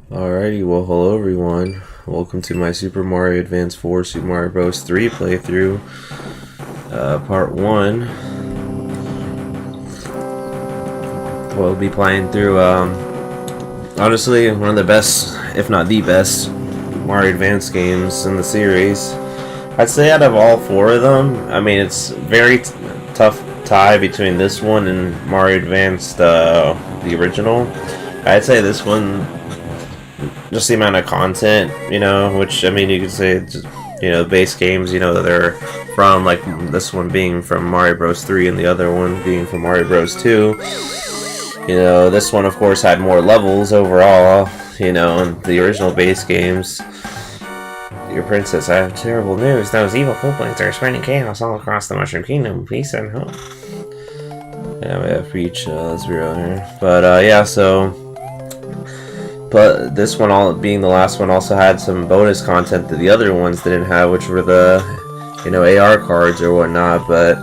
Alrighty, well, hello everyone. Welcome to my Super Mario Advance 4 Super Mario Bros. 3 playthrough, part 1. We'll be playing through, honestly, one of the best, if not the best, Mario Advance games in the series. I'd say out of all 4 of them, I mean, it's very tough tie between this one and Mario Advance, the original. I'd say this one, just the amount of content, which, I mean, you could say, just, base games, that they're from, like this one being from Mario Bros. 3 and the other one being from Mario Bros. 2. This one, of course, had more levels overall, in the original base games. Your princess, I have terrible news. Those evil Koopalings are spreading chaos all across the Mushroom Kingdom. Please send help. Yeah, we have Peach, let's be real here. But, yeah, so... But this one, all being the last one, also had some bonus content that the other ones didn't have, which were the, AR cards or whatnot, the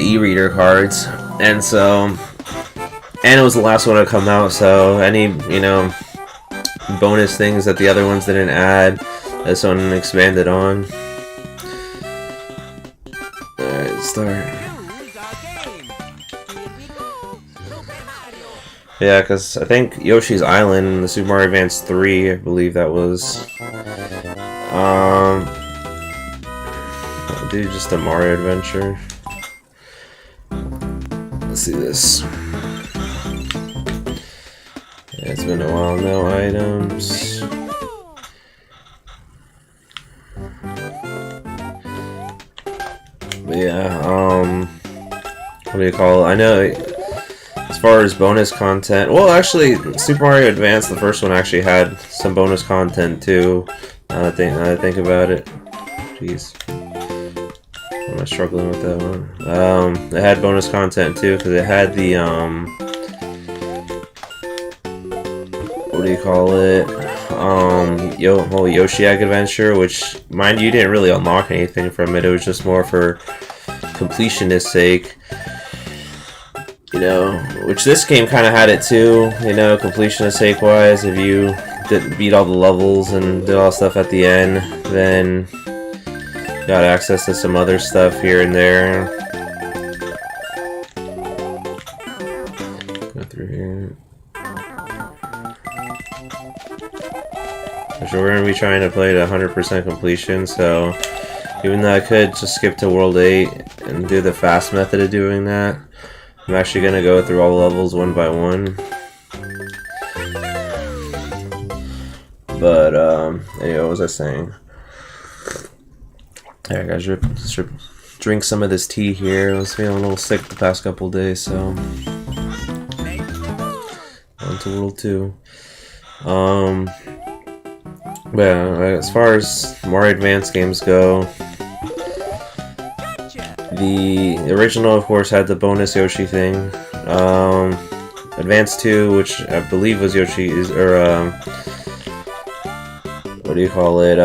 e-reader cards. And so, and it was the last one to come out, so any, bonus things that the other ones didn't add, this one expanded on. Alright, let's start. Yeah, because I think Yoshi's Island in the Super Mario Advance 3, I believe that was. I'll do just a Mario adventure. Let's see this. Yeah, it's been a while, no items. But yeah, what do you call it? I know. As far as bonus content, well, actually, Super Mario Advance, the first one, actually had some bonus content too. Now that I think about it, jeez, am I struggling with that one? It had bonus content too because it had the what do you call it? Whole Yoshi Egg Adventure, which, mind you, didn't really unlock anything from it. It was just more for completionist sake. Which this game kind of had it too, completionist sake wise. If you didn't beat all the levels and did all the stuff at the end, then you got access to some other stuff here and there. Go through here. So we're going to be trying to play to 100% completion, so even though I could just skip to World 8 and do the fast method of doing that, I'm actually going to go through all the levels one by one. But, anyway, what was I saying? Alright guys, drink some of this tea here. I was feeling a little sick the past couple days, so... On to World 2. But yeah, as far as Mario Advance games go, the original, of course, had the bonus Yoshi thing. Advance 2, which I believe was Yoshi's, or what do you call it?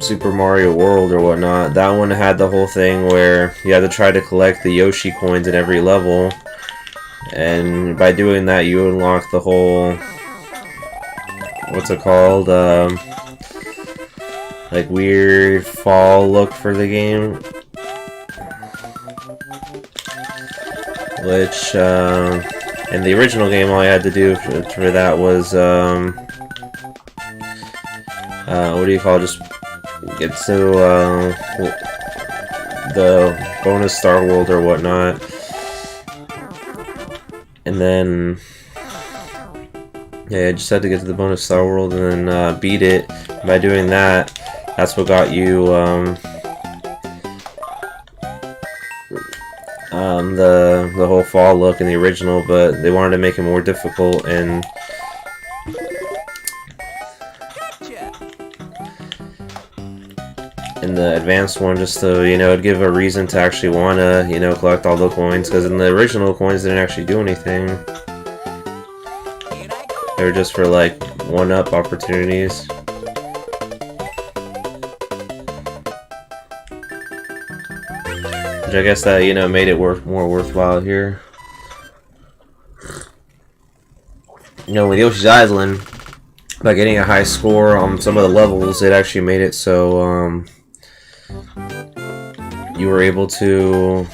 Super Mario World or whatnot. That one had the whole thing where you had to try to collect the Yoshi coins in every level, and by doing that, you unlock the whole, what's it called? Like weird fall look for the game. Which, in the original game, all I had to do for that was, what do you call it? Just get to, the bonus Star World or whatnot. And then, yeah, I just had to get to the bonus Star World and then, beat it. By doing that, that's what got you, the whole fall look in the original, but they wanted to make it more difficult, and in the advanced one, just to, it'd give a reason to actually want to, collect all the coins, because in the original, coins didn't actually do anything. They were just for, like, one-up opportunities. Which I guess that, made it more worthwhile here. you know, with Yoshi's Island, by getting a high score on some of the levels, it actually made it so you were able to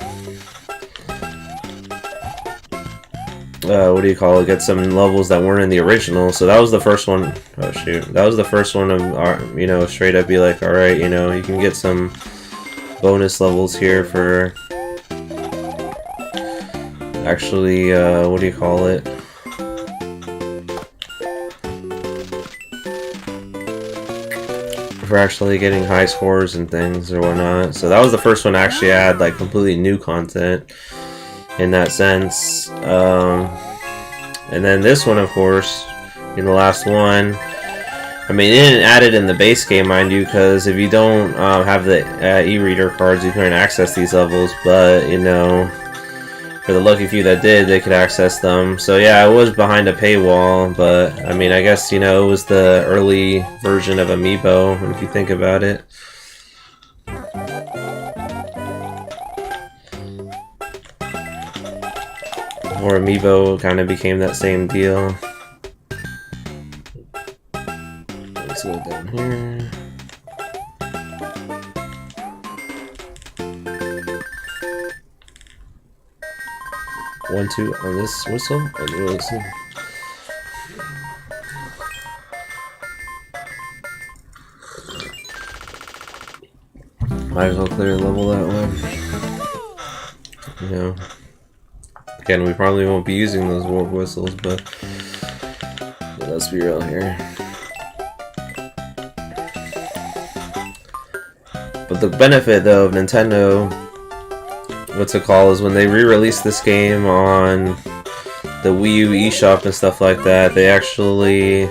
what do you call it? Get some levels that weren't in the original. So that was the first one. Oh shoot, that was the first one of you know, straight up be like, all right, you know, you can get some bonus levels here for actually what do you call it? For actually getting high scores and things or whatnot. So that was the first one to actually add like completely new content in that sense. And then this one, of course, in the last one, I mean, it didn't add it in the base game, mind you, because if you don't have the e-reader cards, you couldn't access these levels. But you know, for the lucky few that did, they could access them. So yeah, it was behind a paywall, but I mean, I guess, you know, it was the early version of Amiibo, if you think about it. Or Amiibo kind of became that same deal. Let's go down here. One, two on this whistle. Might as well clear the level that way. You know. Again, we probably won't be using those warp whistles, but let's be real here. But the benefit, though, of Nintendo, what's it called, is when they re-released this game on the Wii U eShop and stuff like that, they actually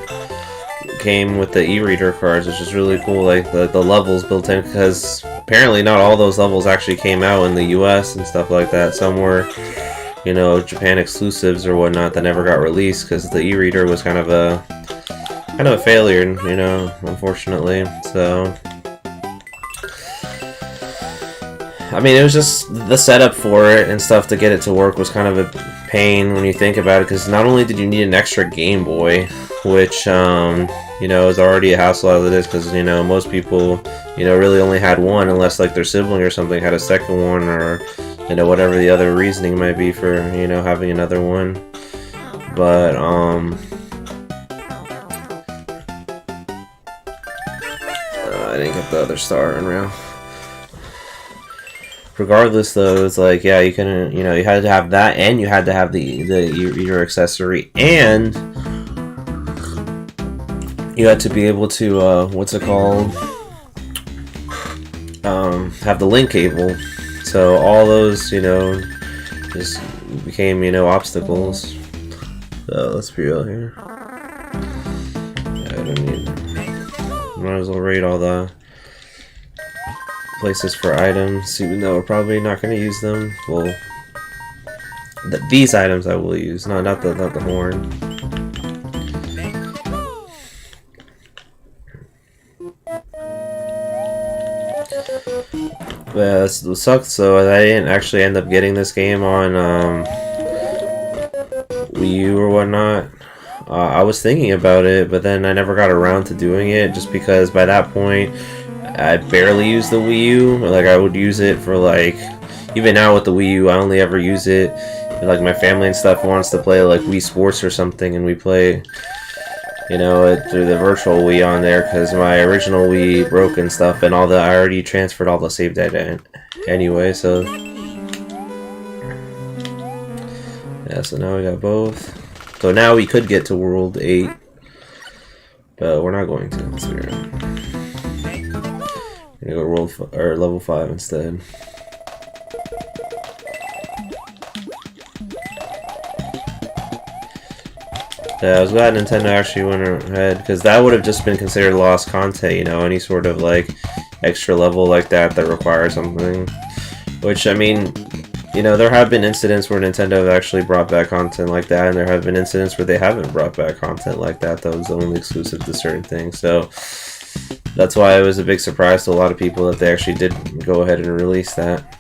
came with the e-reader cards, which is really cool, like the levels built in, because apparently not all those levels actually came out in the US and stuff like that. Some were, you know, Japan exclusives or whatnot that never got released because the e-reader was kind of a failure, you know, unfortunately. So I mean, it was just the setup for it and stuff to get it to work was kind of a pain when you think about it, because not only did you need an extra Game Boy, which you know, is already a hassle as it is, because, you know, most people, you know, really only had one unless like their sibling or something had a second one, or, you know, whatever the other reasoning might be for, you know, having another one. But I didn't get the other star unreal. Regardless, though, it's like, yeah, you couldn't, you know, you had to have that, and you had to have the e-reader accessory, and you had to be able to what's it called, have the link cable. So all those, you know, just became, you know, obstacles. So let's be real here. Yeah, I don't need, might as well rate all the places for items, even though we're probably not going to use them. Well, these items I will use, not the horn. But yeah, that sucks. So I didn't actually end up getting this game on Wii U or whatnot. I was thinking about it, but then I never got around to doing it, just because by that point I barely use the Wii U. Like, I would use it for, like, even now with the Wii U, I only ever use it if, like, my family and stuff wants to play, like, Wii Sports or something, and we play, you know, through the virtual Wii on there, because my original Wii broke and stuff, and I already transferred all the save data anyway, so yeah, so now we got both. So now we could get to World 8, but we're not going to. Let's figure it out. We're gonna go level 5 instead. Yeah, I was glad Nintendo actually went ahead, because that would have just been considered lost content, you know, any sort of, like, extra level like that requires something. Which, I mean, you know, there have been incidents where Nintendo have actually brought back content like that, and there have been incidents where they haven't brought back content like that was only exclusive to certain things. So that's why it was a big surprise to a lot of people that they actually did go ahead and release that.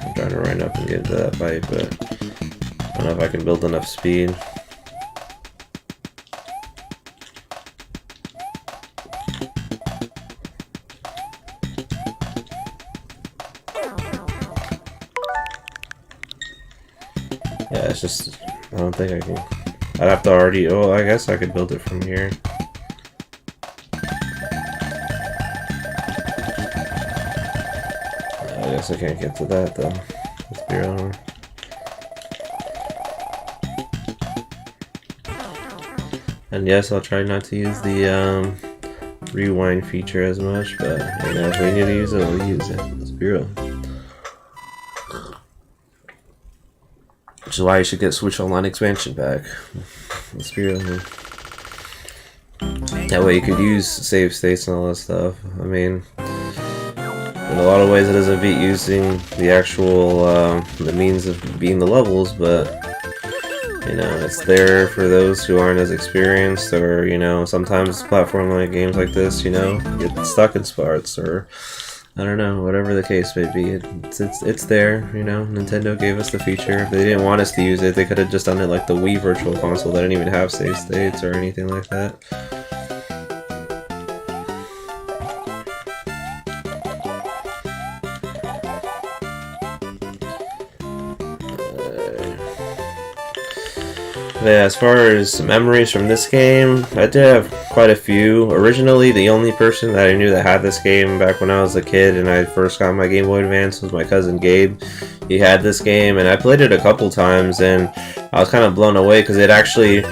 I'm trying to run up and get into that fight, but I don't know if I can build enough speed. Yeah, it's just, I don't think I can. I'd have to already, oh, I guess I could build it from here. I guess I can't get to that though. Let's be real. And yes, I'll try not to use the rewind feature as much, but you know, if we need to use it, we'll use it. Let's be real. Which is why you should get Switch Online expansion pack. Let's be real. That way you could use save states and all that stuff. I mean, in a lot of ways it doesn't beat using the actual the means of beating the levels, but you know, it's there for those who aren't as experienced, or you know, sometimes platform like games like this, you know, get stuck in spots, or I don't know, whatever the case may be. It's there, you know. Nintendo gave us the feature. If they didn't want us to use it, they could have just done it like the Wii Virtual Console that didn't even have save states or anything like that. Yeah, as far as memories from this game, I did have quite a few. Originally, the only person that I knew that had this game back when I was a kid and I first got my Game Boy Advance was my cousin Gabe. He had this game and I played it a couple times and I was kind of blown away because it actually,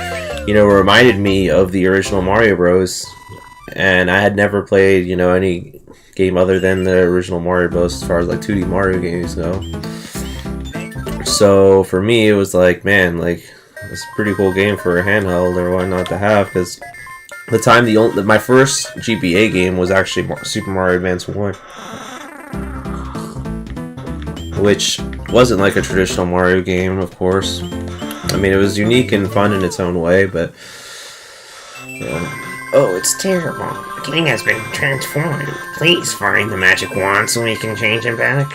you know, reminded me of the original Mario Bros. And I had never played, you know, any game other than the original Mario Bros. As far as like 2D Mario games go. So for me, it was like, man, like, it's a pretty cool game for a handheld or whatnot to have, because the time my first GBA game was actually Super Mario Advance 1, which wasn't like a traditional Mario game, of course. I mean, it was unique and fun in its own way, but oh, it's terrible. The king has been transformed. Please find the magic wand so we can change him back.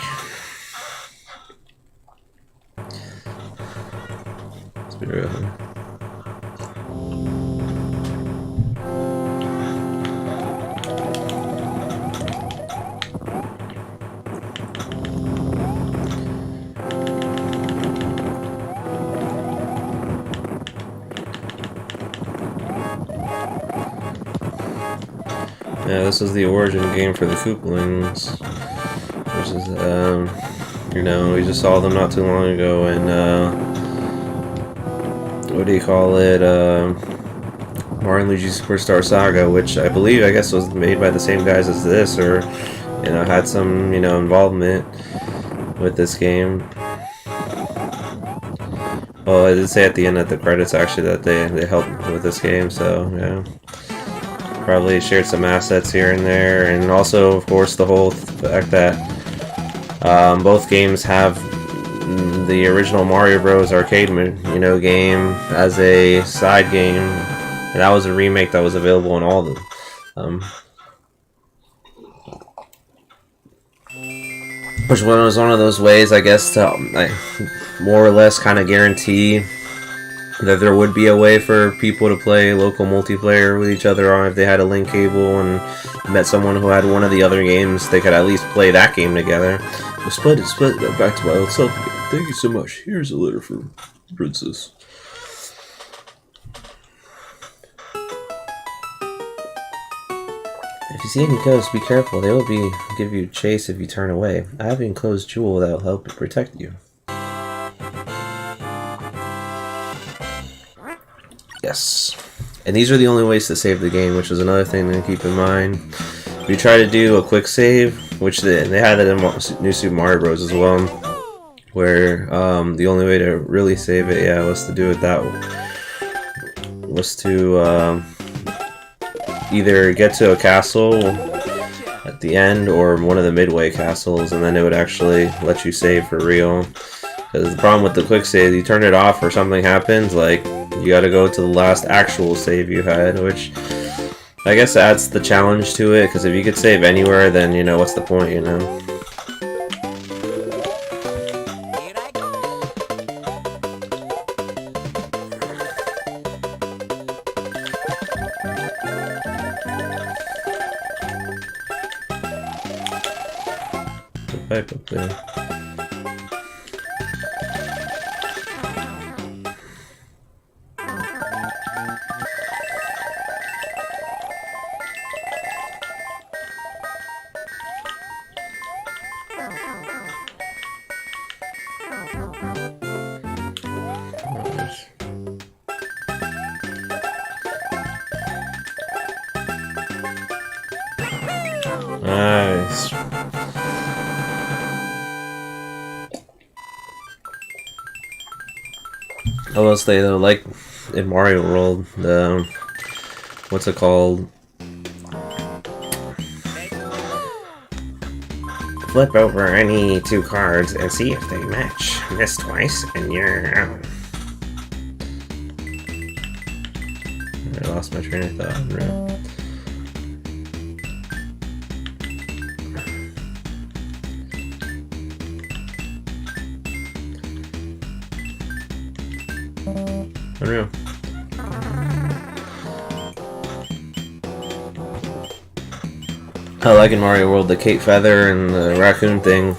Really. Yeah, this is the origin game for the Koopalings, which is, you know, we just saw them not too long ago, and what do you call it, Mario & Luigi Superstar Saga, which I believe, I guess, was made by the same guys as this, or, you know, had some, you know, involvement with this game. Well, I did say at the end of the credits, actually, that they helped with this game, so, yeah. Probably shared some assets here and there, and also, of course, the whole fact that both games have the original Mario Bros. Arcade, you know, game as a side game. And that was a remake that was available on all of them. Which was one of those ways, I guess, to more or less kind of guarantee that there would be a way for people to play local multiplayer with each other on if they had a link cable and met someone who had one of the other games. They could at least play that game together. Split back to my old self again. Thank you so much. Here's a letter from Princess. If you see any ghosts, be careful. They will give you chase if you turn away. I have an enclosed jewel that will help protect you. Yes. And these are the only ways to save the game, which is another thing to keep in mind. If you try to do a quick save, which they had that in New Super Mario Bros. As well, where the only way to really save it, yeah, was to do it that way. Was to either get to a castle at the end or one of the midway castles, and then it would actually let you save for real. Because the problem with the quick save, you turn it off or something happens, like, you gotta go to the last actual save you had, which I guess adds the challenge to it, because if you could save anywhere, then, you know, what's the point, you know? pipe up there. Nice. I will say though, like in Mario World, the what's it called? Flip over any two cards and see if they match. Miss twice and you're out. I lost my train of thought. Right. Unreal. I like in Mario World the Cape Feather and the raccoon thing.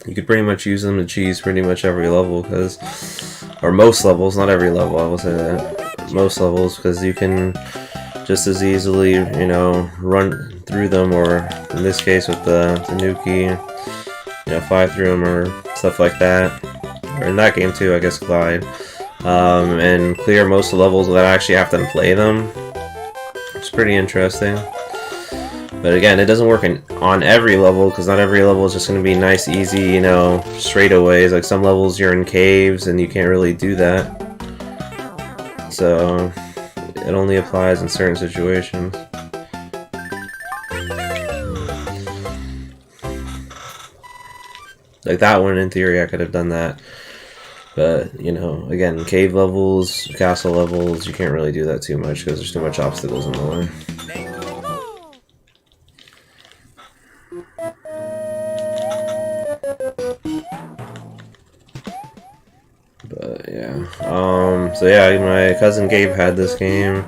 You could pretty much use them to cheese pretty much every level, or most levels, not every level, I will say that. Most levels, because you can just as easily, you know, run through them, or in this case with the Nuki, you know, fly through them or stuff like that. Or in that game too, I guess, glide. And clear most of the levels without actually having to play them. It's pretty interesting. But again, it doesn't work on every level, because not every level is just going to be nice, easy, you know, straightaways. Like some levels you're in caves and you can't really do that. So it only applies in certain situations. Like that one, in theory, I could have done that. But, you know, again, cave levels, castle levels, you can't really do that too much because there's too much obstacles in the way. But, yeah. So, yeah, my cousin Gabe had this game.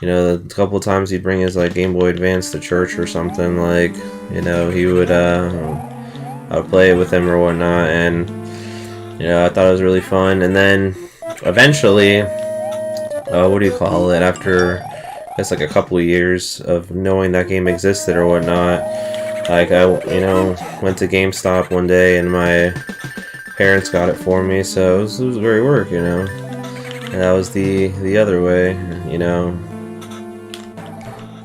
You know, a couple of times he'd bring his, like, Game Boy Advance to church or something. Like, you know, he would, I would play it with him or whatnot, and you know, I thought it was really fun. And then eventually, what do you call it, after I guess like a couple of years of knowing that game existed or whatnot, like I, you know, went to GameStop one day and my parents got it for me, so it was very work, you know. And that was the other way, you know.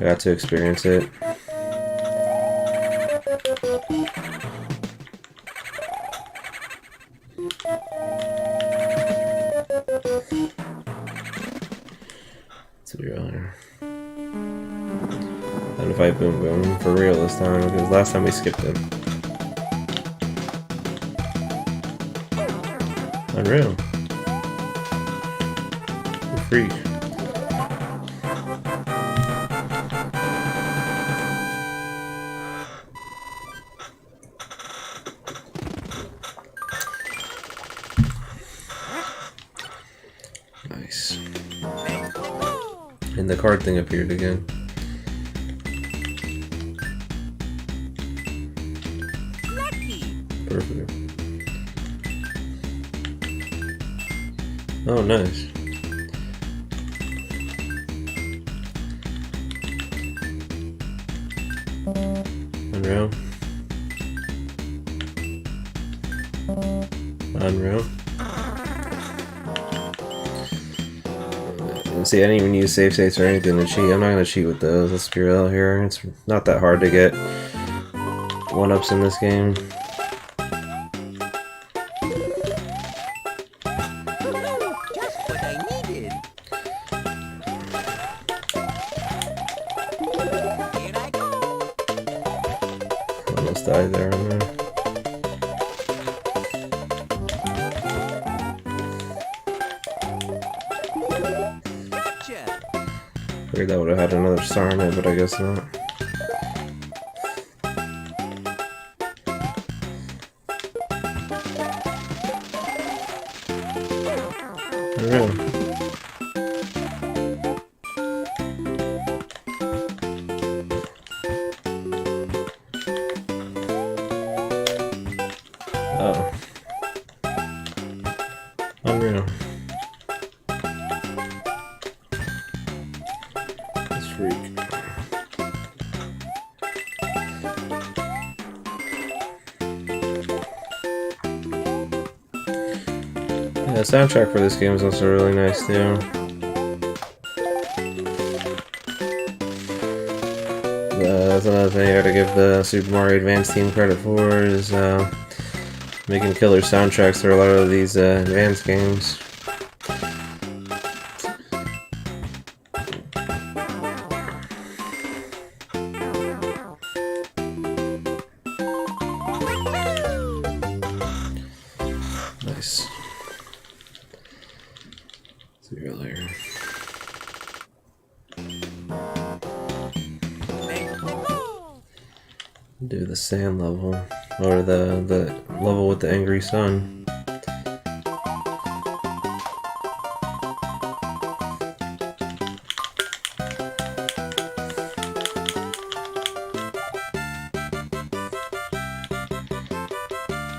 I got to experience it. To be real here. Time to fight Boom Boom for real this time, because last time we skipped him. Unreal. Free. Nice. And the card thing appeared again. Perfect. Oh, nice. Unreal. Unreal. See, I didn't even use save states or anything to cheat. I'm not going to cheat with those. Let's be real here. It's not that hard to get 1-ups in this game. Just what I needed. Here I go. Almost died there on there. Figured that would have had another star in it, but I guess not. Unreal. Unreal. This freak. Yeah, the soundtrack for this game is also really nice too. That's another thing I gotta give the Super Mario Advance team credit for, is making killer soundtracks for a lot of these advanced games. Nice. See you later. Do the sand level, or the level with the angry sun.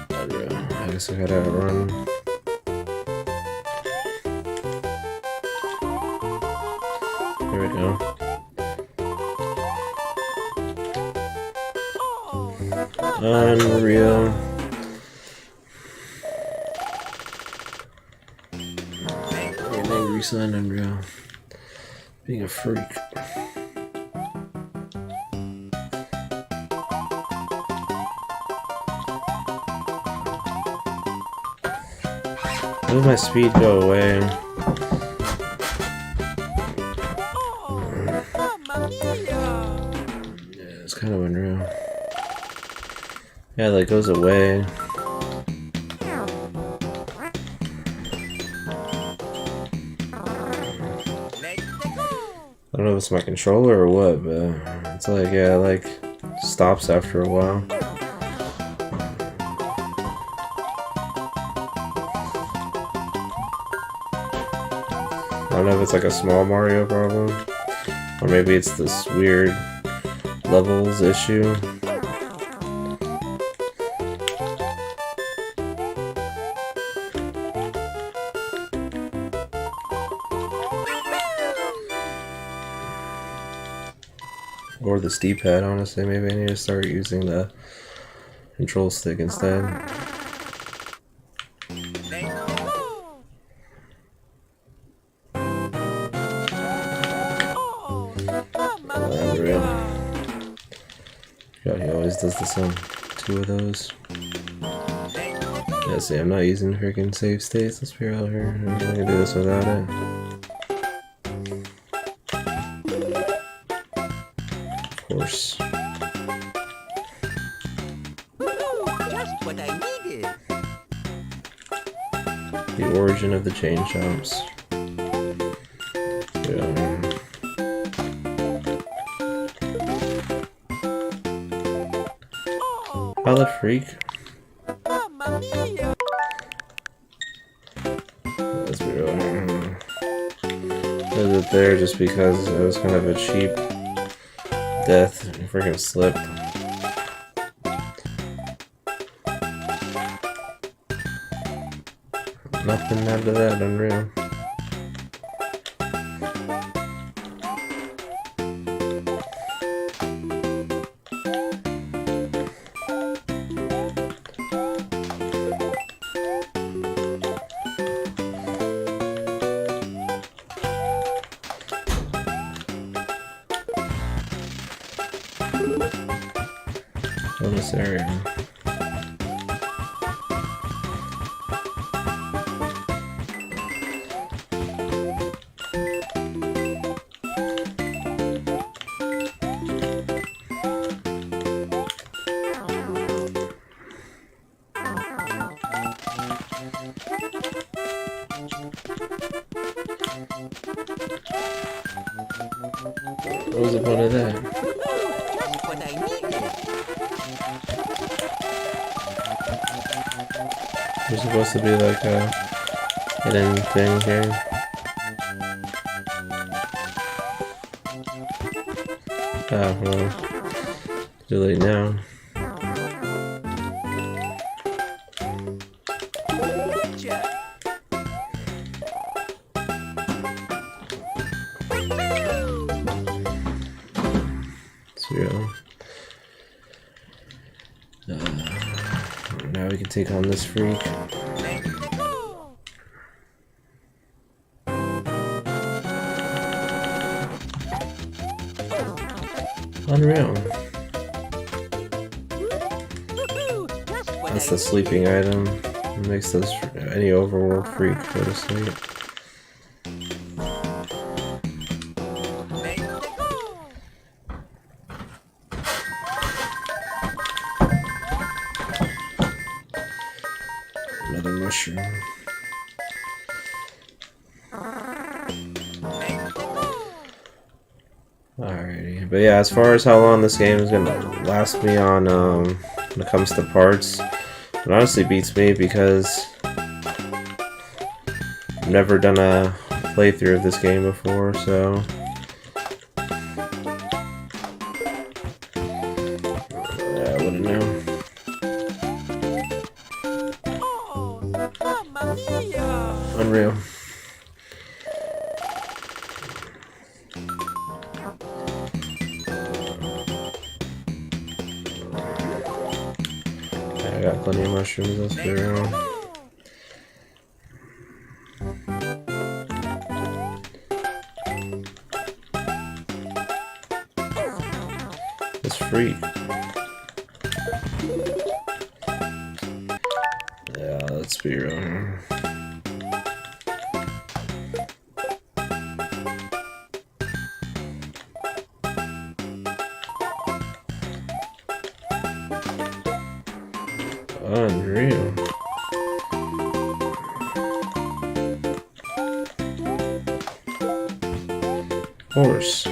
I guess I gotta run. There we go. Unreal. An angry sun, unreal. Being a freak. How did my speed go away? Yeah, it's kind of unreal. Yeah, that goes away. I don't know if it's my controller or what, but it's like, yeah, like stops after a while. I don't know if it's like a small Mario problem, or maybe it's this weird levels issue. Or the D-pad, honestly. Maybe I need to start using the control stick instead. Unreal. God, he always does this on 2 of those. Yeah, see, I'm not using freaking save states. Let's figure out here. I'm gonna do this without it. Of course. Just what I needed. The origin of the chain chomps. Yeah. How the freak? Let's be real. Is it there just because it was kind of a cheap death? I freaking slipped. Nothing after that, unreal. In this area. What was the point of that? Just what I needed. There's supposed to be like a hidden thing here. Oh, well. Too late now. Gotcha. Yeah. Now we can take on this freak. Unreal. That's the sleeping item. It makes those any overworld freak go to sleep. Another mushroom. Alrighty, but yeah, as far as how long this game is gonna last me on when it comes to parts, it honestly beats me because I've never done a playthrough of this game before, so yeah, I wouldn't know. Unreal. I got plenty of mushrooms, let's be real. It's free. Yeah, let's be real here. Unreal. Horse.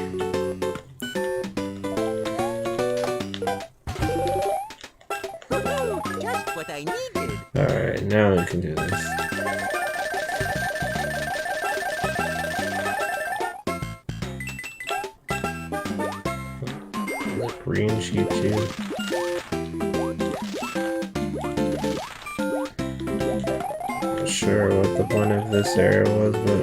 Just what I needed. Alright, now we can do this. The green sheep too. Not sure what the point of this area was, but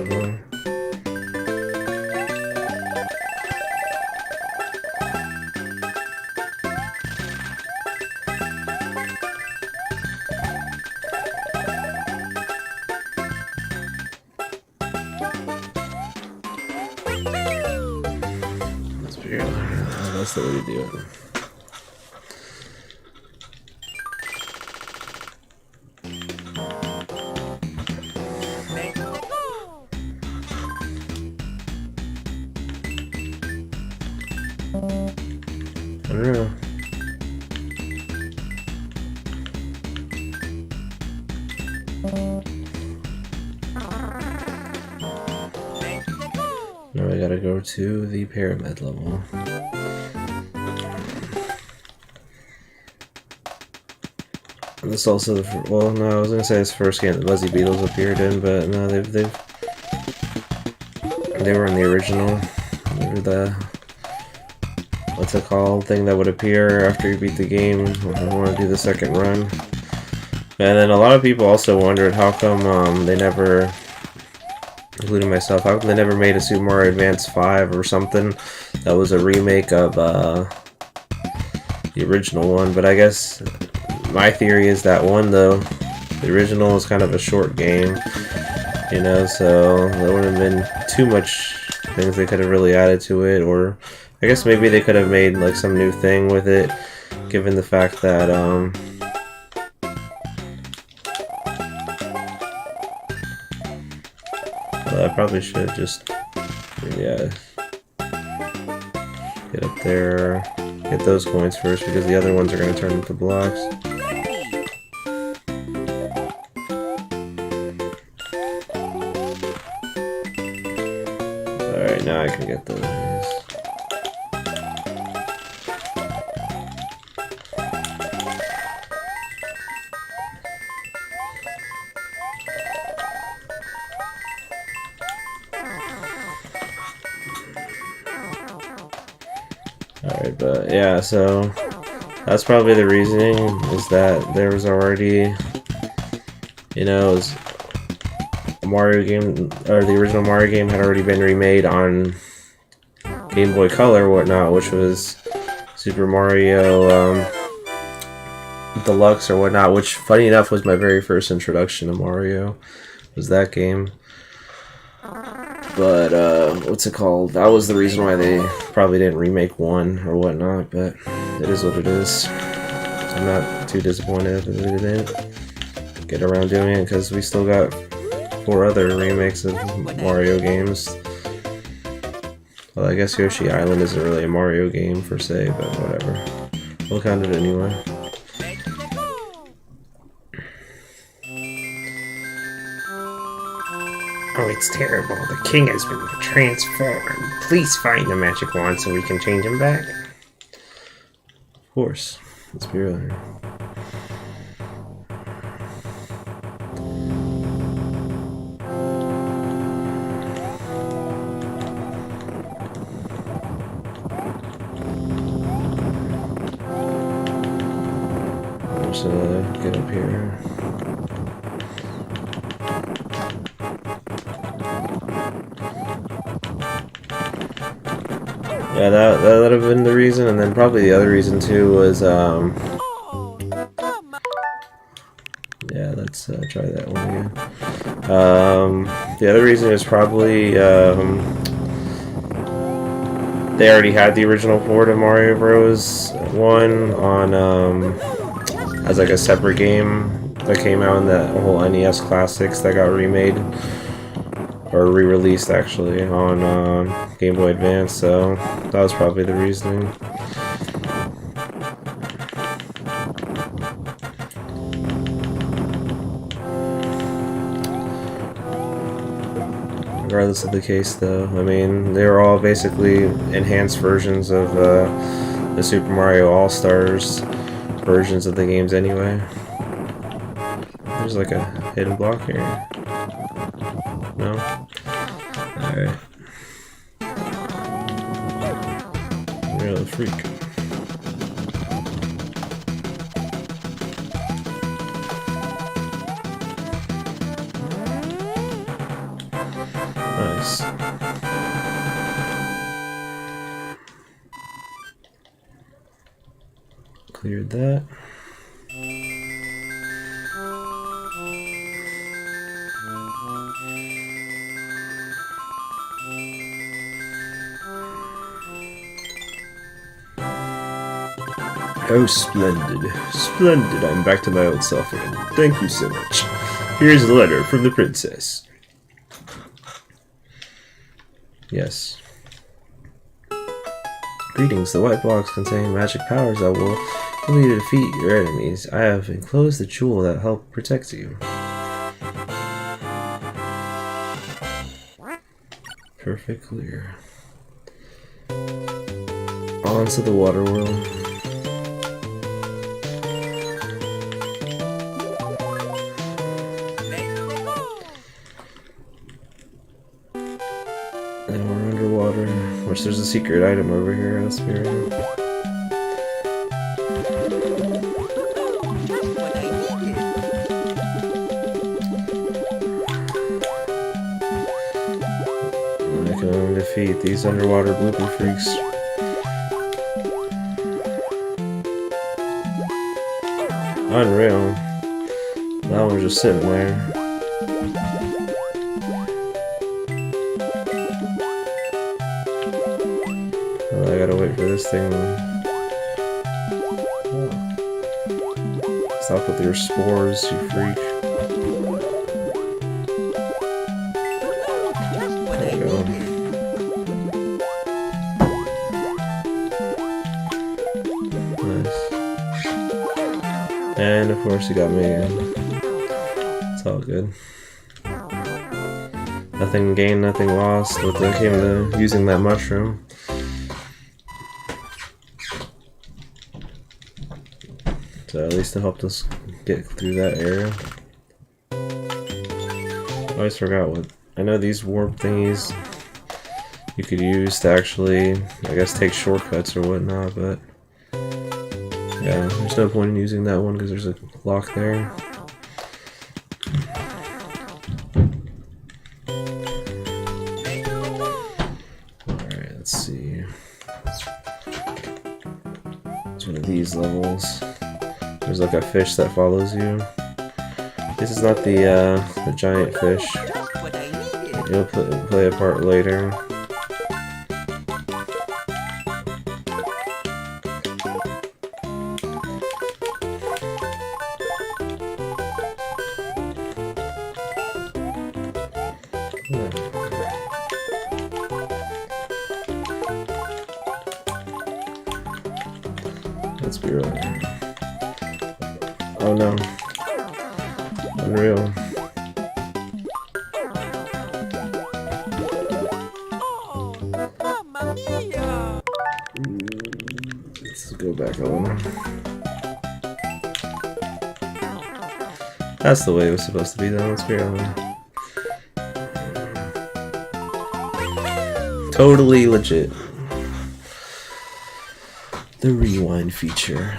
let's figure out how that's the way to do it. I don't know. Now I gotta go to the pyramid level. And this also the well, no, I was gonna say it's the first game that Buzzy Beetles appeared in, but no, they were in the original. They were the what's it called thing that would appear after you beat the game. I want to do the second run. And then a lot of people also wondered how come they never, including myself, how come they never made a Super Mario Advance 5 or something that was a remake of the original one. But I guess my theory is that one, though, the original is kind of a short game, you know, so there wouldn't have been too much things they could have really added to it, or I guess maybe they could have made like some new thing with it, given the fact that well, I probably should just yeah get up there, get those coins first because the other ones are going to turn into blocks. Alright, now I can get those. Alright, but yeah, so that's probably the reasoning, is that there was already, you know, it was a Mario game, or the original Mario game had already been remade on Game Boy Color or whatnot, which was Super Mario Deluxe or whatnot, which funny enough was my very first introduction to Mario, was that game. But what's it called? That was the reason why they probably didn't remake 1 or whatnot, but it is what it is. I'm not too disappointed that they didn't get around doing it, because we still got 4 other remakes of Mario games. Well, I guess Yoshi Island isn't really a Mario game per se, but whatever. We'll count it anyway. Oh, it's terrible. The king has been transformed. Please find the magic wand so we can change him back. Of course. Let's be real here. Let's get up here. Yeah, that would have been the reason, and then probably the other reason too was yeah, let's try that one again. The other reason is probably they already had the original port of Mario Bros. 1 on as like a separate game that came out in that whole NES Classics that got remade. Or re-released actually on Game Boy Advance, so that was probably the reasoning. Regardless of the case though, I mean, they were all basically enhanced versions of the Super Mario All-Stars versions of the games anyway. There's like a hidden block here. No? Alright. You're the freak. Nice. Cleared that. Oh, splendid. Splendid. I'm back to my old self again. Thank you so much. Here's a letter from the princess. Yes. Greetings. The white blocks contain magic powers that will allow you to defeat your enemies. I have enclosed the jewel that helped protect you. Perfect clear. On to the water world. And we're underwater. Which there's a secret item over here, let's be real. I can only defeat these underwater blooper freaks. Unreal. That one's just sitting there. I gotta wait for this thing. Stop with your spores, you freak. There we go. Nice. And of course you got me again. It's all good. Nothing gained, nothing lost when it came to using that mushroom. So at least it helped us get through that area. I always forgot what... I know these warp thingies you could use to actually, I guess, take shortcuts or whatnot, but... yeah, there's no point in using that one because there's a lock there. Alright, let's see. It's one of these levels. There's like a fish that follows you. This is not the giant fish. Just what I needed. It'll play a part later. Let's be real. Oh no. Unreal. Oh, mamma mia! Let's go back a little. That's the way it was supposed to be done, let's be real. Totally legit. The rewind feature.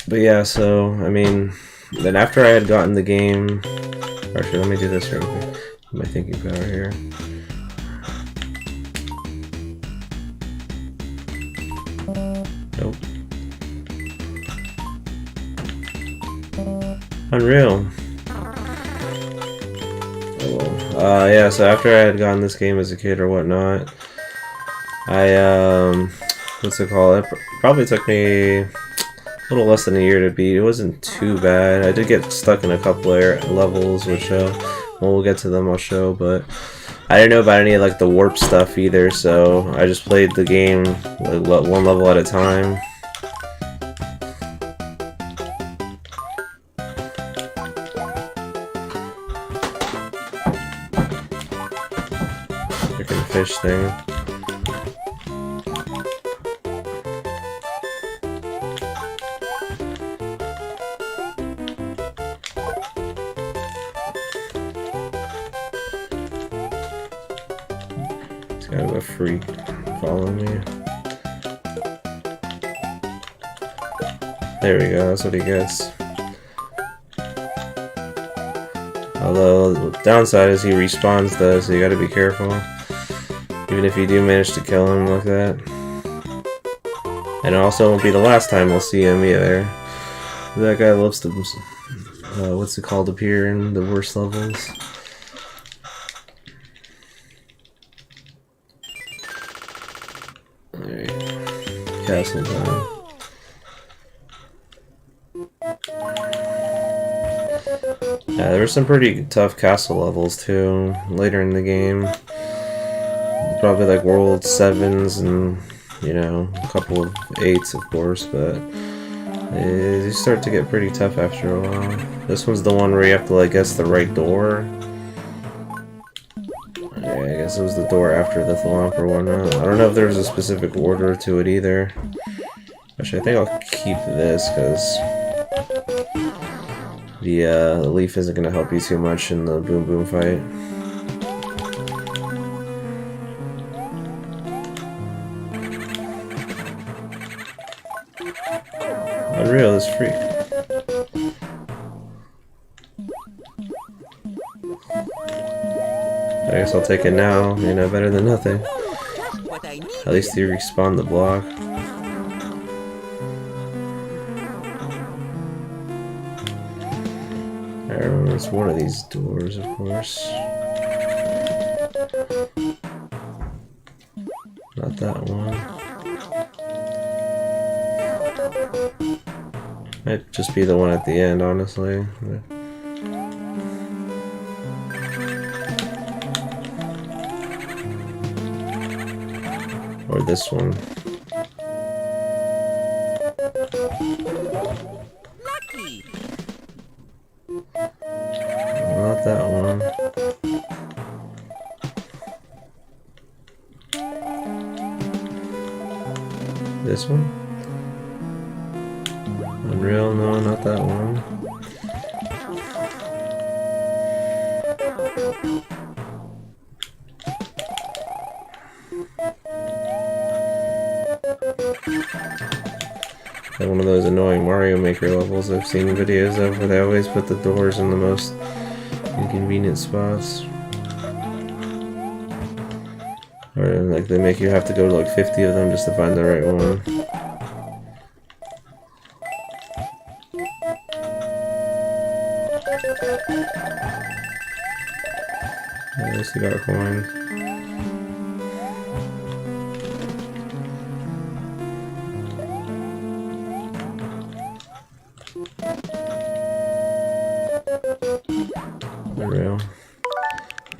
But yeah, so I mean, then after I had gotten the game, actually let me do this real quick. My thinking power here. Nope. Unreal. Oh well. Yeah, so after I had gotten this game as a kid or whatnot, I what's it called? It probably took me a little less than a year to beat. It wasn't too bad. I did get stuck in a couple levels, which when we'll get to them I'll show, but I didn't know about any of like the warp stuff either, so I just played the game like one level at a time. Freaking fish thing. Kind of a freak. Follow me. There we go, that's what he gets. Although, the downside is he respawns though, so you gotta be careful. Even if you do manage to kill him like that. And it also won't be the last time we'll see him either. That guy loves to, what's it called, appear in the worst levels. Alright, castle time. Yeah, there were some pretty tough castle levels too, later in the game. Probably like World 7s and, you know, a couple of 8s of course, but they start to get pretty tough after a while. This one's the one where you have to like guess the right door. Yeah, I guess it was the door after the thwomp or whatnot. I don't know if there was a specific order to it either. Actually, I think I'll keep this because the leaf isn't going to help you too much in the boom boom fight. Unreal, this freak. I guess I'll take it now, you know, better than nothing. Just what I needed. At least you respawn the block. I remember it's one of these doors, of course. Not that one. Might just be the one at the end, honestly. Or this one. Lucky. Not that one. This one? Unreal? No, not that one. Like one of those annoying Mario Maker levels I've seen videos of where they always put the doors in the most inconvenient spots. Or like they make you have to go to like 50 of them just to find the right one. At least we got coins. For real.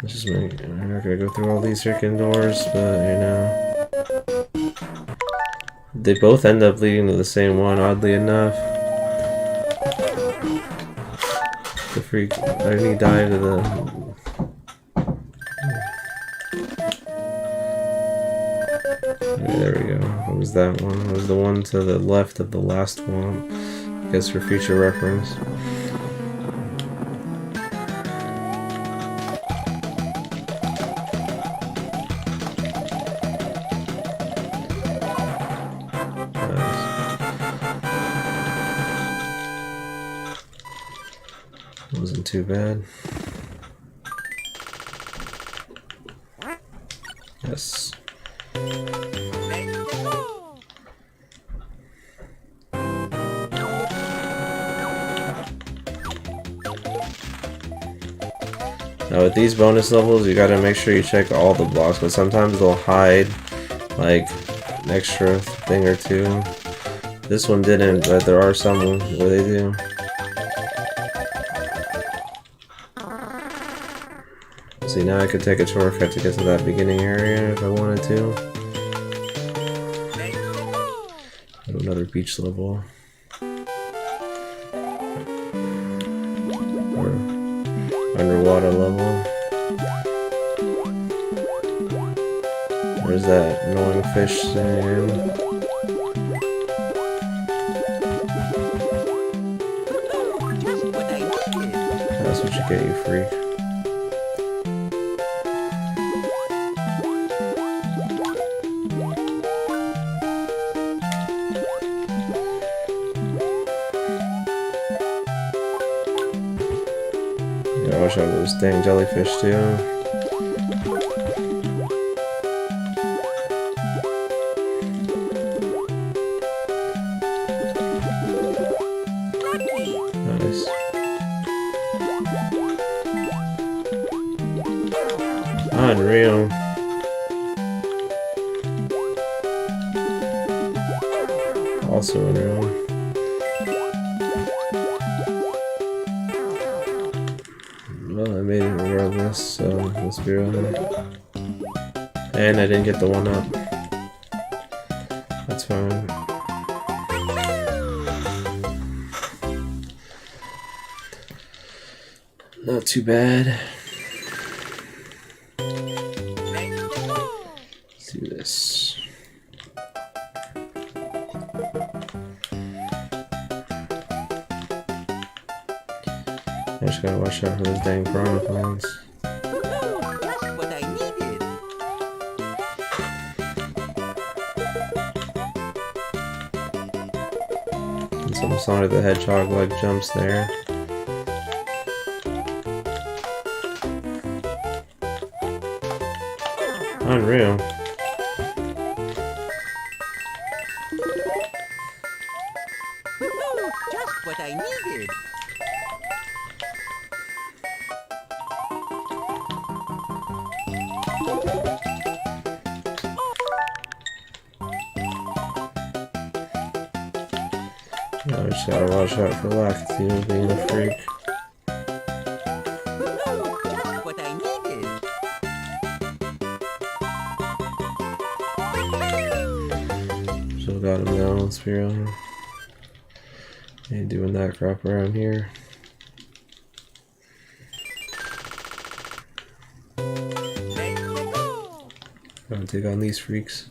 Let's just make. I'm not gonna go through all these freaking doors, but you know. They both end up leading to the same one, oddly enough. The freak. I didn't die to the. Okay, there we go. What was that one? It was the one to the left of the last one. I guess for future reference. Wasn't too bad. Yes. Now with these bonus levels, you gotta make sure you check all the blocks, but sometimes they'll hide like an extra thing or two. This one didn't, but there are some where they do. See, now I could take a shortcut to get to that beginning area if I wanted to. Another beach level. Or underwater level. Where's that annoying fish thing? That's what you get, you freak. Yeah, watch out for those dang jellyfish too. Nice. Unreal. Also unreal. Well, I made it regardless, so let's be real. And I didn't get the one up. That's fine. Not too bad. Let's do this. I just gotta watch out for those dang piranha plants. Just what I needed. And some Sonic the Hedgehog like jumps there. Unreal. Just what I needed. I just gotta watch out for Lakitu being a freak. Just what I needed. Still got him now, let's be real. Ain't doing that crap around here. Gotta take on these freaks.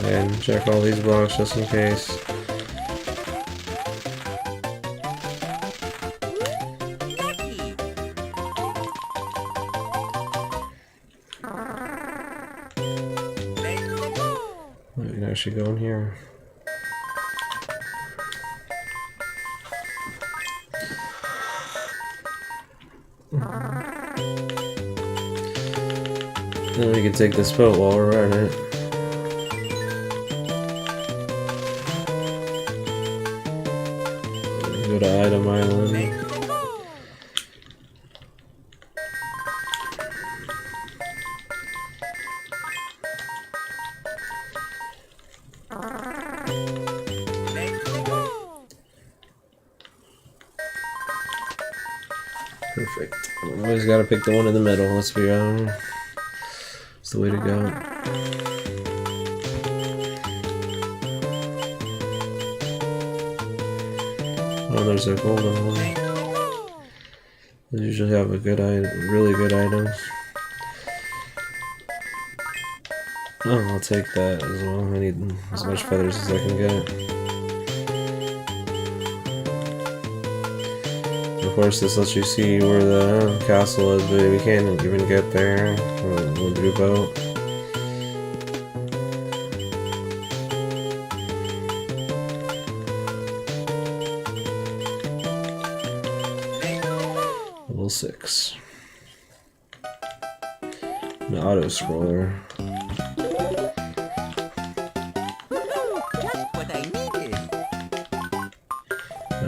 And check all these blocks just in case. Lucky. We can actually go in here. Then we can take this boat while we're at it. go to Item Island. Perfect. Always gotta pick the one in the middle. Let's be it's the way to go. Oh, there's a golden one. They usually have a good really good items. Oh, I'll take that as well. I need as much feathers as I can get. Of course, this lets you see where the castle is, but we can't even get there. We'll do boat. Level 6. An auto scroller. Just what I needed.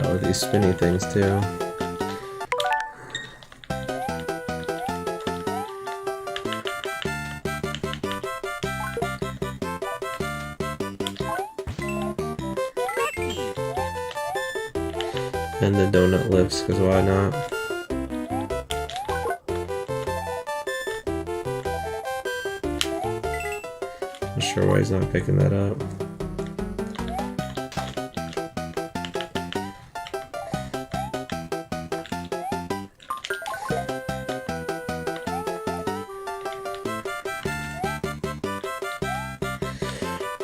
Oh, with these spinny things too. And the donut lifts, because why not? Not sure why he's not picking that up.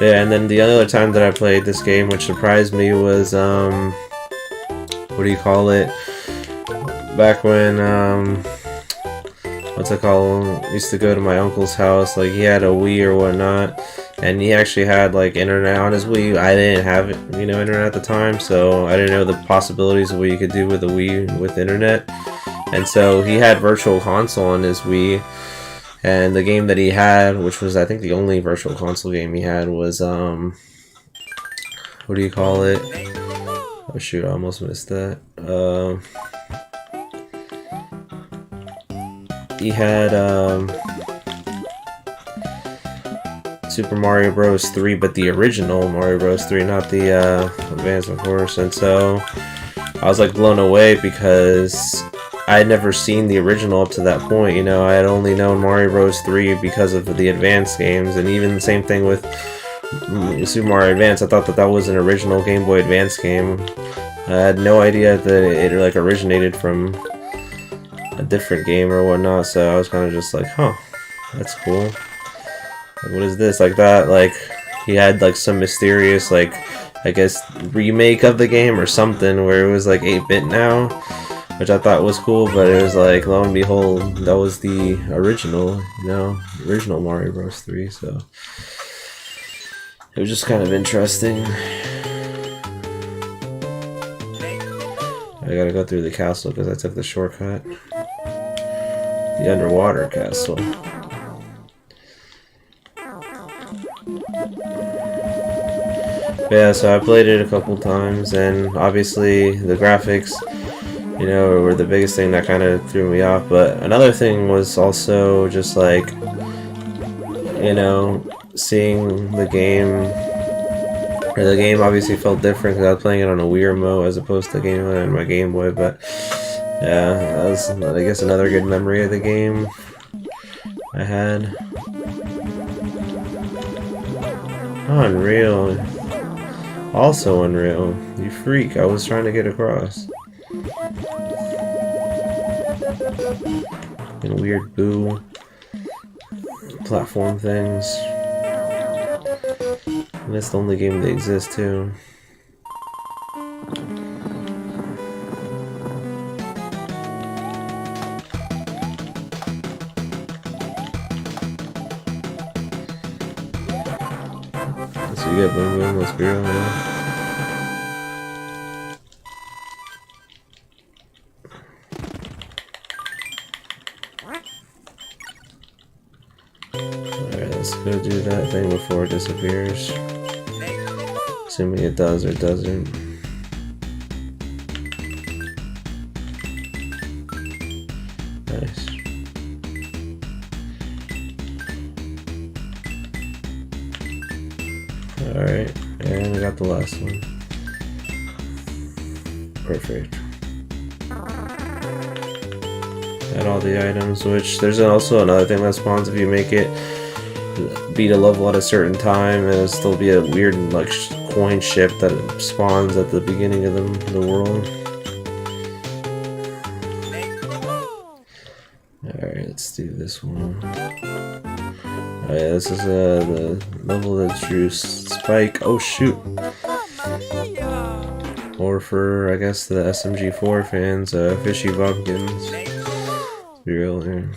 Yeah, and then the other time that I played this game, which surprised me, was what do you call it? Back when what's it called? Used to go to my uncle's house. Like, he had a Wii or whatnot, and he actually had like internet on his Wii. I didn't have internet at the time, so I didn't know the possibilities of what you could do with a Wii with internet. And so he had Virtual Console on his Wii, and the game that he had, which was I think the only Virtual Console game he had, was what do you call it? Oh shoot, I almost missed that. He had Super Mario Bros. 3, but the original Mario Bros. 3, not the Advance, of course. And so I was like blown away because I had never seen the original up to that point. I had only known Mario Bros. 3 because of the Advance games, and even the same thing with Super Mario Advance. I thought that was an original Game Boy Advance game. I had no idea that it like originated from a different game or whatnot, so I was kind of just like, huh, that's cool. Like, what is this? Like that, like he had like some mysterious, like, I guess, remake of the game or something where it was like 8-bit now, which I thought was cool, but it was like, lo and behold, that was the original, original Mario Bros. 3, so it was just kind of interesting. I gotta go through the castle because I took the shortcut. The underwater castle. Yeah, so I played it a couple times, and obviously the graphics, were the biggest thing that kind of threw me off. But another thing was also just like, seeing the game. The game obviously felt different because I was playing it on a Wii remote as opposed to game on my Game Boy. But yeah, that was, I guess, another good memory of the game I had. Unreal. Also unreal. You freak. I was trying to get across. And weird boo platform things. And that's the only game that exists too. So you get Boom Boom, let's be real, man. Alright, let's go do that thing before it disappears. Assuming it does or doesn't. Alright, and we got the last one. Perfect. Add all the items, which there's also another thing that spawns if you make it beat a level at a certain time, and it'll still be a weird like coin ship that spawns at the beginning of the world. Alright, let's do this one. Alright, this is the level that drew Spike. Oh shoot! Or for, I guess, the SMG4 fans, Fishy Bumpkins. Let's be real here.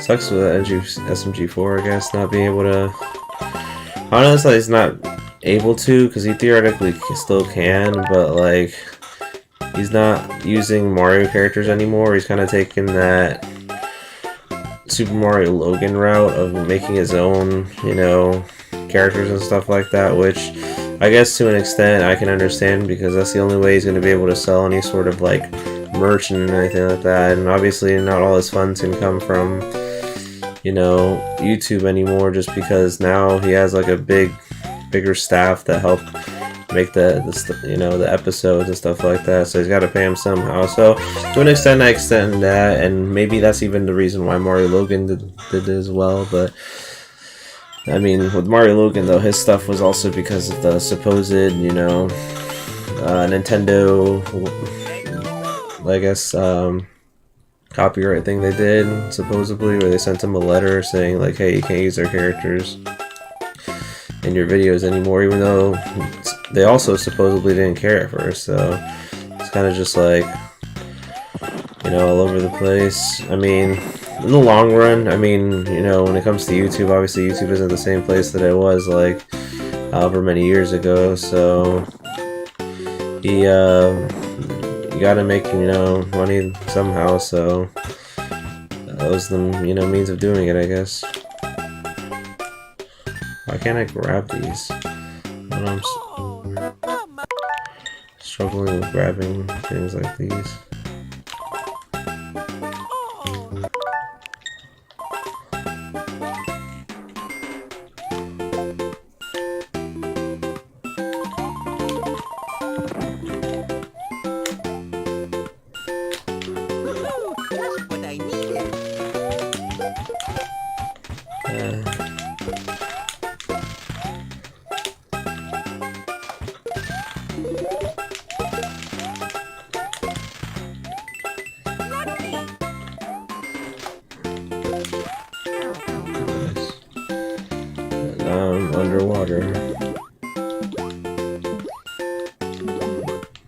Sucks with that SMG4, I guess, not being able to... I don't know that he's not able to, because he theoretically still can, but, like, he's not using Mario characters anymore. He's kind of taking that Super Mario Logan route of making his own, you know, characters and stuff like that, which I guess to an extent I can understand, because that's the only way he's going to be able to sell any sort of, like, merch and anything like that. And obviously not all his funds can come from, you know, YouTube anymore, just because now he has like a bigger staff that help make the you know, the episodes and stuff like that, so he's got to pay him somehow. So to an extent I extend that, and maybe that's even the reason why Mario Logan did as well. But I mean, with Mario Logan though, his stuff was also because of the supposed, you know, Nintendo, I guess, copyright thing they did, supposedly, where they sent him a letter saying, like, hey, you can't use our characters in your videos anymore, even though they also supposedly didn't care at first. So it's kind of just like, you know, all over the place. I mean, in the long run, I mean, you know, when it comes to YouTube, obviously YouTube isn't the same place that it was, like, however many years ago, so he, you gotta make, you know, money somehow, so that was the, you know, means of doing it, I guess. Why can't I grab these? I don't know, I'm struggling with grabbing things like these. Underwater. I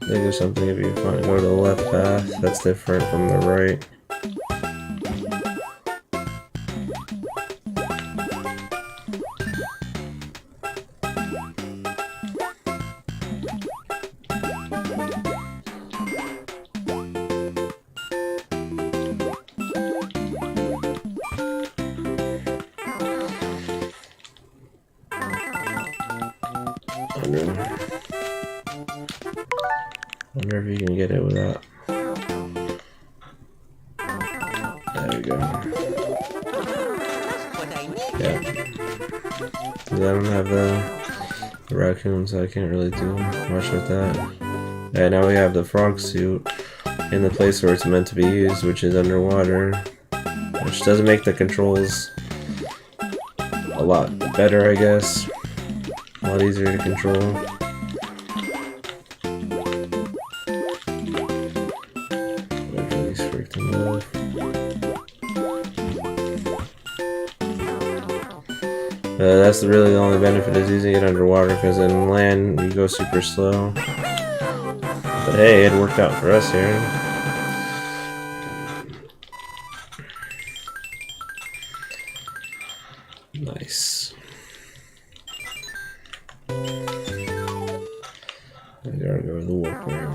think there's something if you find go to the left path that's different from the right. Wonder if you can get it without. There we go. Yeah. Because I don't have the raccoon, so I can't really do much with that. And now we have the frog suit in the place where it's meant to be used, which is underwater, which doesn't make the controls a lot better, I guess. A lot easier to control. That's really the only benefit is using it underwater, because in land you go super slow. But hey, it worked out for us here. Nice. I gotta go to the warp room.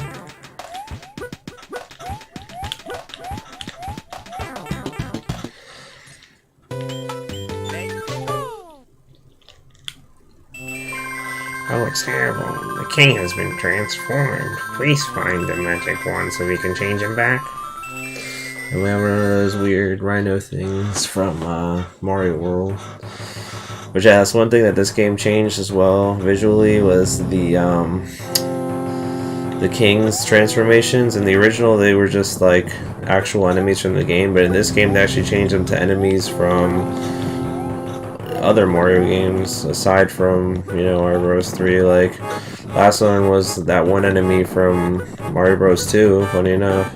Oh, it's terrible. The king has been transformed. Please find the magic wand so we can change him back. And we have one of those weird rhino things from Mario World. Which, yeah, that's one thing that this game changed as well visually, was the king's transformations. In the original, they were just like actual enemies from the game, but in this game, they actually changed them to enemies from other Mario games, aside from, you know, Mario Bros. 3. Like, last one was that one enemy from Mario Bros. 2, funny enough.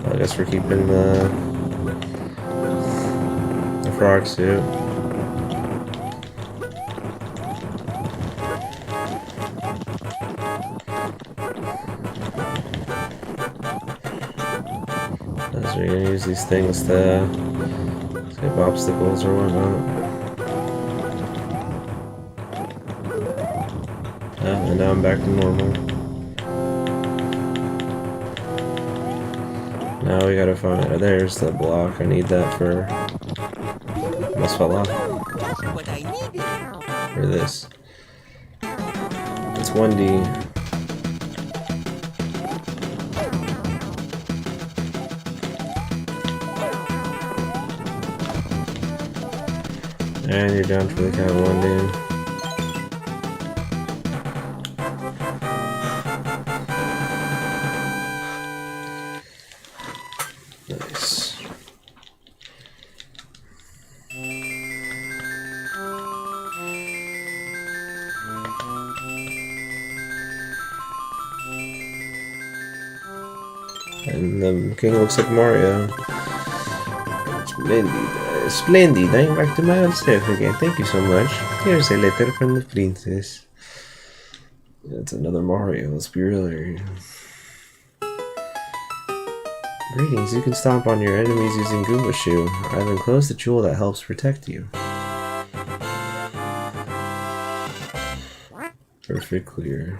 I guess we're keeping the frog suit. So you're gonna use these things to skip obstacles or whatnot. And now I'm back to normal. Now we gotta find it. There's the block. I need that for. Almost fell off. Just what I needed. For this. It's 1D. And you're down for the count of 1D. Nice. And the king looks like Mario. Splendid. Splendid. I'm back to my old self again. Thank you so much. Here's a letter from the princess. That's another Mario. Let's be real here. Greetings. You can stomp on your enemies using Goomba Shoe. I've enclosed the jewel that helps protect you. Perfect clear.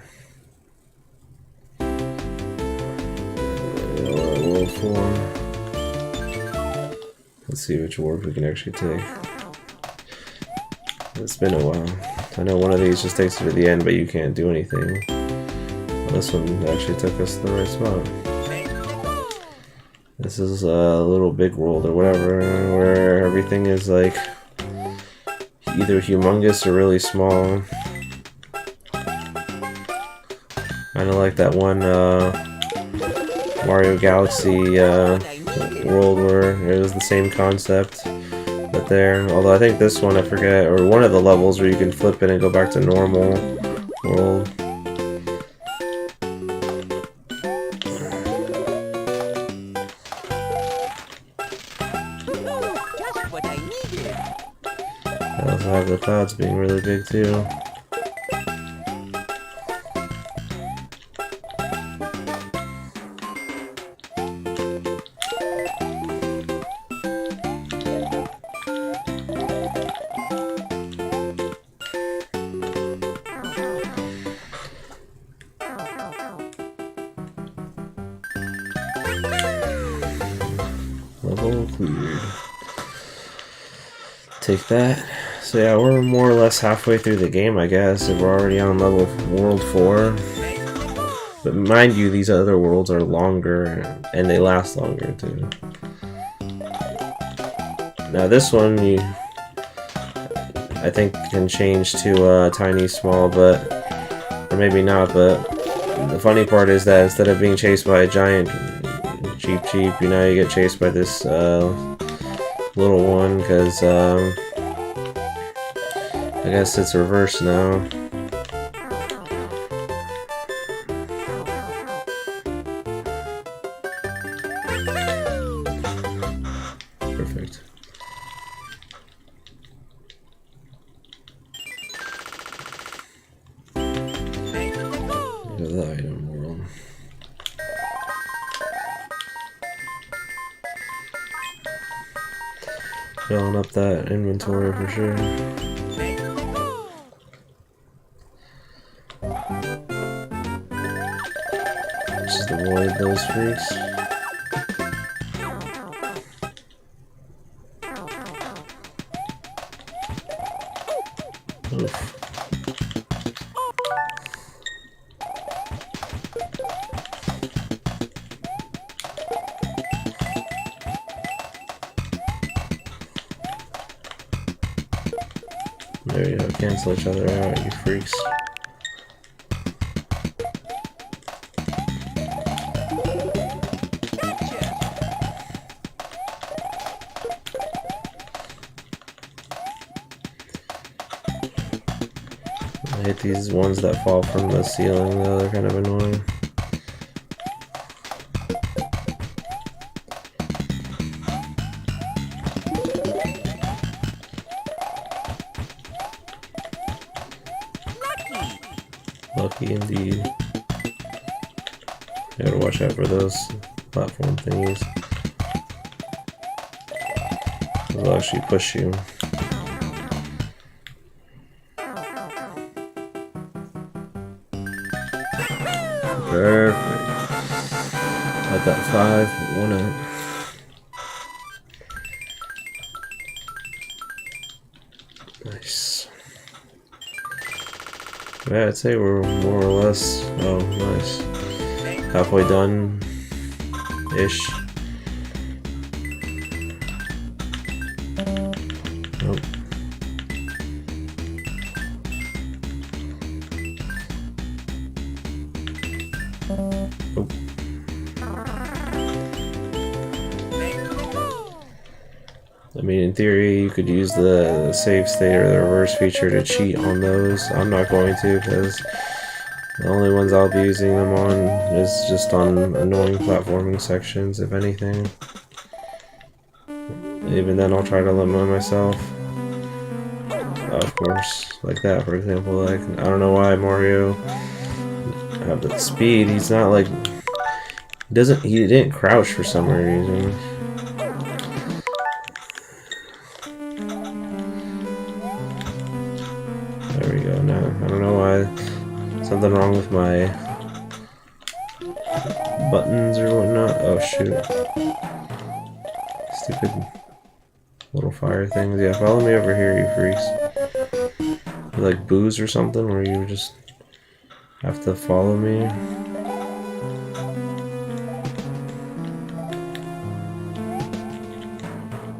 World 4. Let's see which warp we can actually take. It's been a while. I know one of these just takes you to the end, but you can't do anything. Well, this one actually took us to the right spot. This is a little big world or whatever, where everything is like either humongous or really small. Kind of like that one Mario Galaxy world where it was the same concept, but there. Although I think this one, I forget, or one of the levels where you can flip it and go back to normal world. Just what I needed. I also have the clouds being really big too. Level cleared. Take that. So yeah, we're more or less halfway through the game, I guess, if we're already on level World 4. But mind you, these other worlds are longer, and they last longer, too. Now this one, I think can change to tiny, small, but... Or maybe not, but... The funny part is that instead of being chased by a giant Cheep, you know, you get chased by this little one, because I guess it's reversed now. Perfect. Look at the item world. Filling up that inventory for sure. Just avoid those freaks. Oof. There you go, cancel each other out, you freaks. I hate these ones that fall from the ceiling though, they're kind of annoying. Lucky indeed. You gotta watch out for those platform thingies. They'll actually push you. Perfect. Got that 5, 1 out. Nice. Yeah, I'd say we're more or less, oh nice, halfway done-ish. Nope. Oh. I mean, in theory, you could use the save state or the reverse feature to cheat on those. I'm not going to, because the only ones I'll be using them on is just on annoying platforming sections, if anything. Even then, I'll try to limit myself. Of course, like that, for example. Like, I don't know why Mario have the speed. He's not like he didn't crouch for some reason. There we go. Now I don't know why. Something wrong with my buttons or whatnot. Oh shoot! Stupid little fire things. Yeah, follow me over here, you freaks. You like booze or something, where you just have to follow me.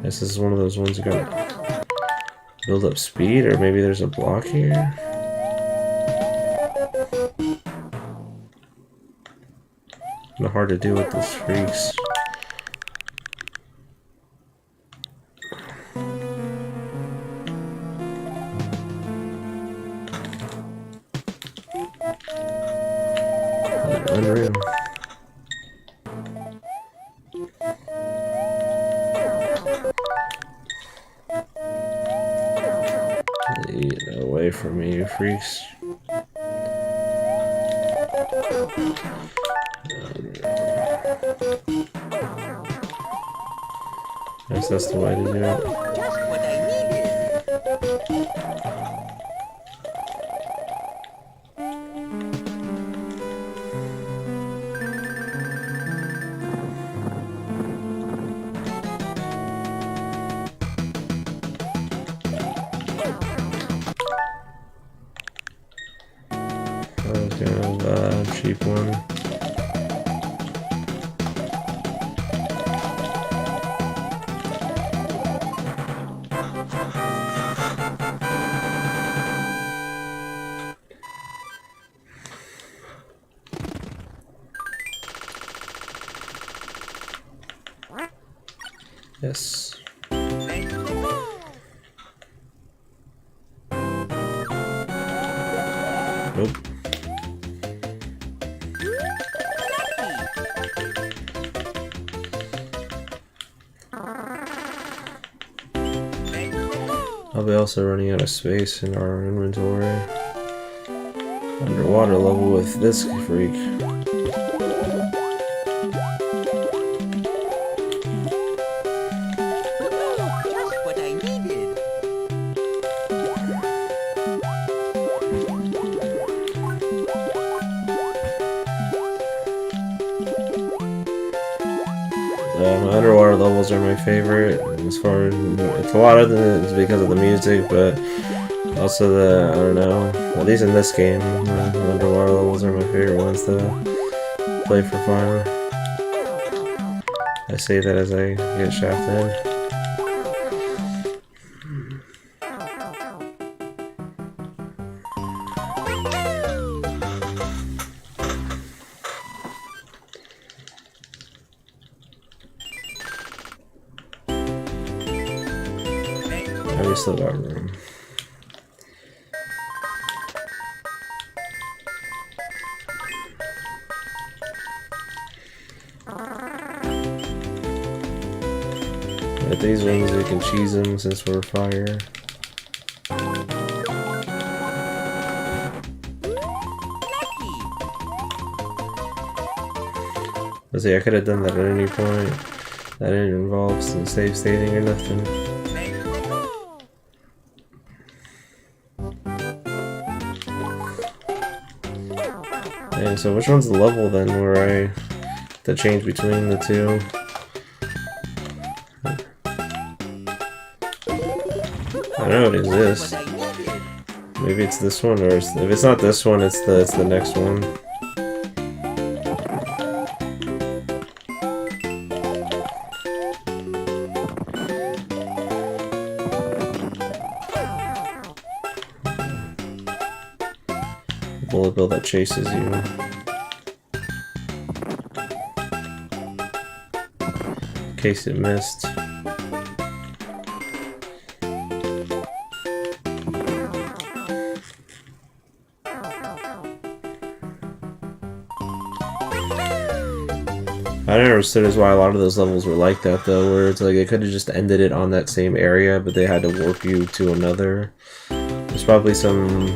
This is one of those ones you gotta build up speed, or maybe there's a block here. Kind of hard to do with those freaks. Unreal. Get away from me, you freaks. Guess that's the way to do it. Just what I needed. That was kind of a cheap one. Yes. Nope. I'll be also running out of space in our inventory. Underwater level with this freak. Just what I needed. Underwater levels are my favorite. As far as it's a lot of it's because of the music, but also the I don't know. At least in this game, the underwater levels are my favorite ones to play for fun. I say that as I get shafted. And we still got room. But these ones, we can cheese them since we're fire. Let's see, I could have done that at any point. That didn't involve some save stating or nothing. And so which one's the level then where I have to change between the two? I know it exists. Maybe it's this one, or if it's not this one, it's the next one. Bullet bill that chases you. In case it missed. I never understood as why a lot of those levels were like that though, where it's like they could have just ended it on that same area, but they had to warp you to another. There's probably some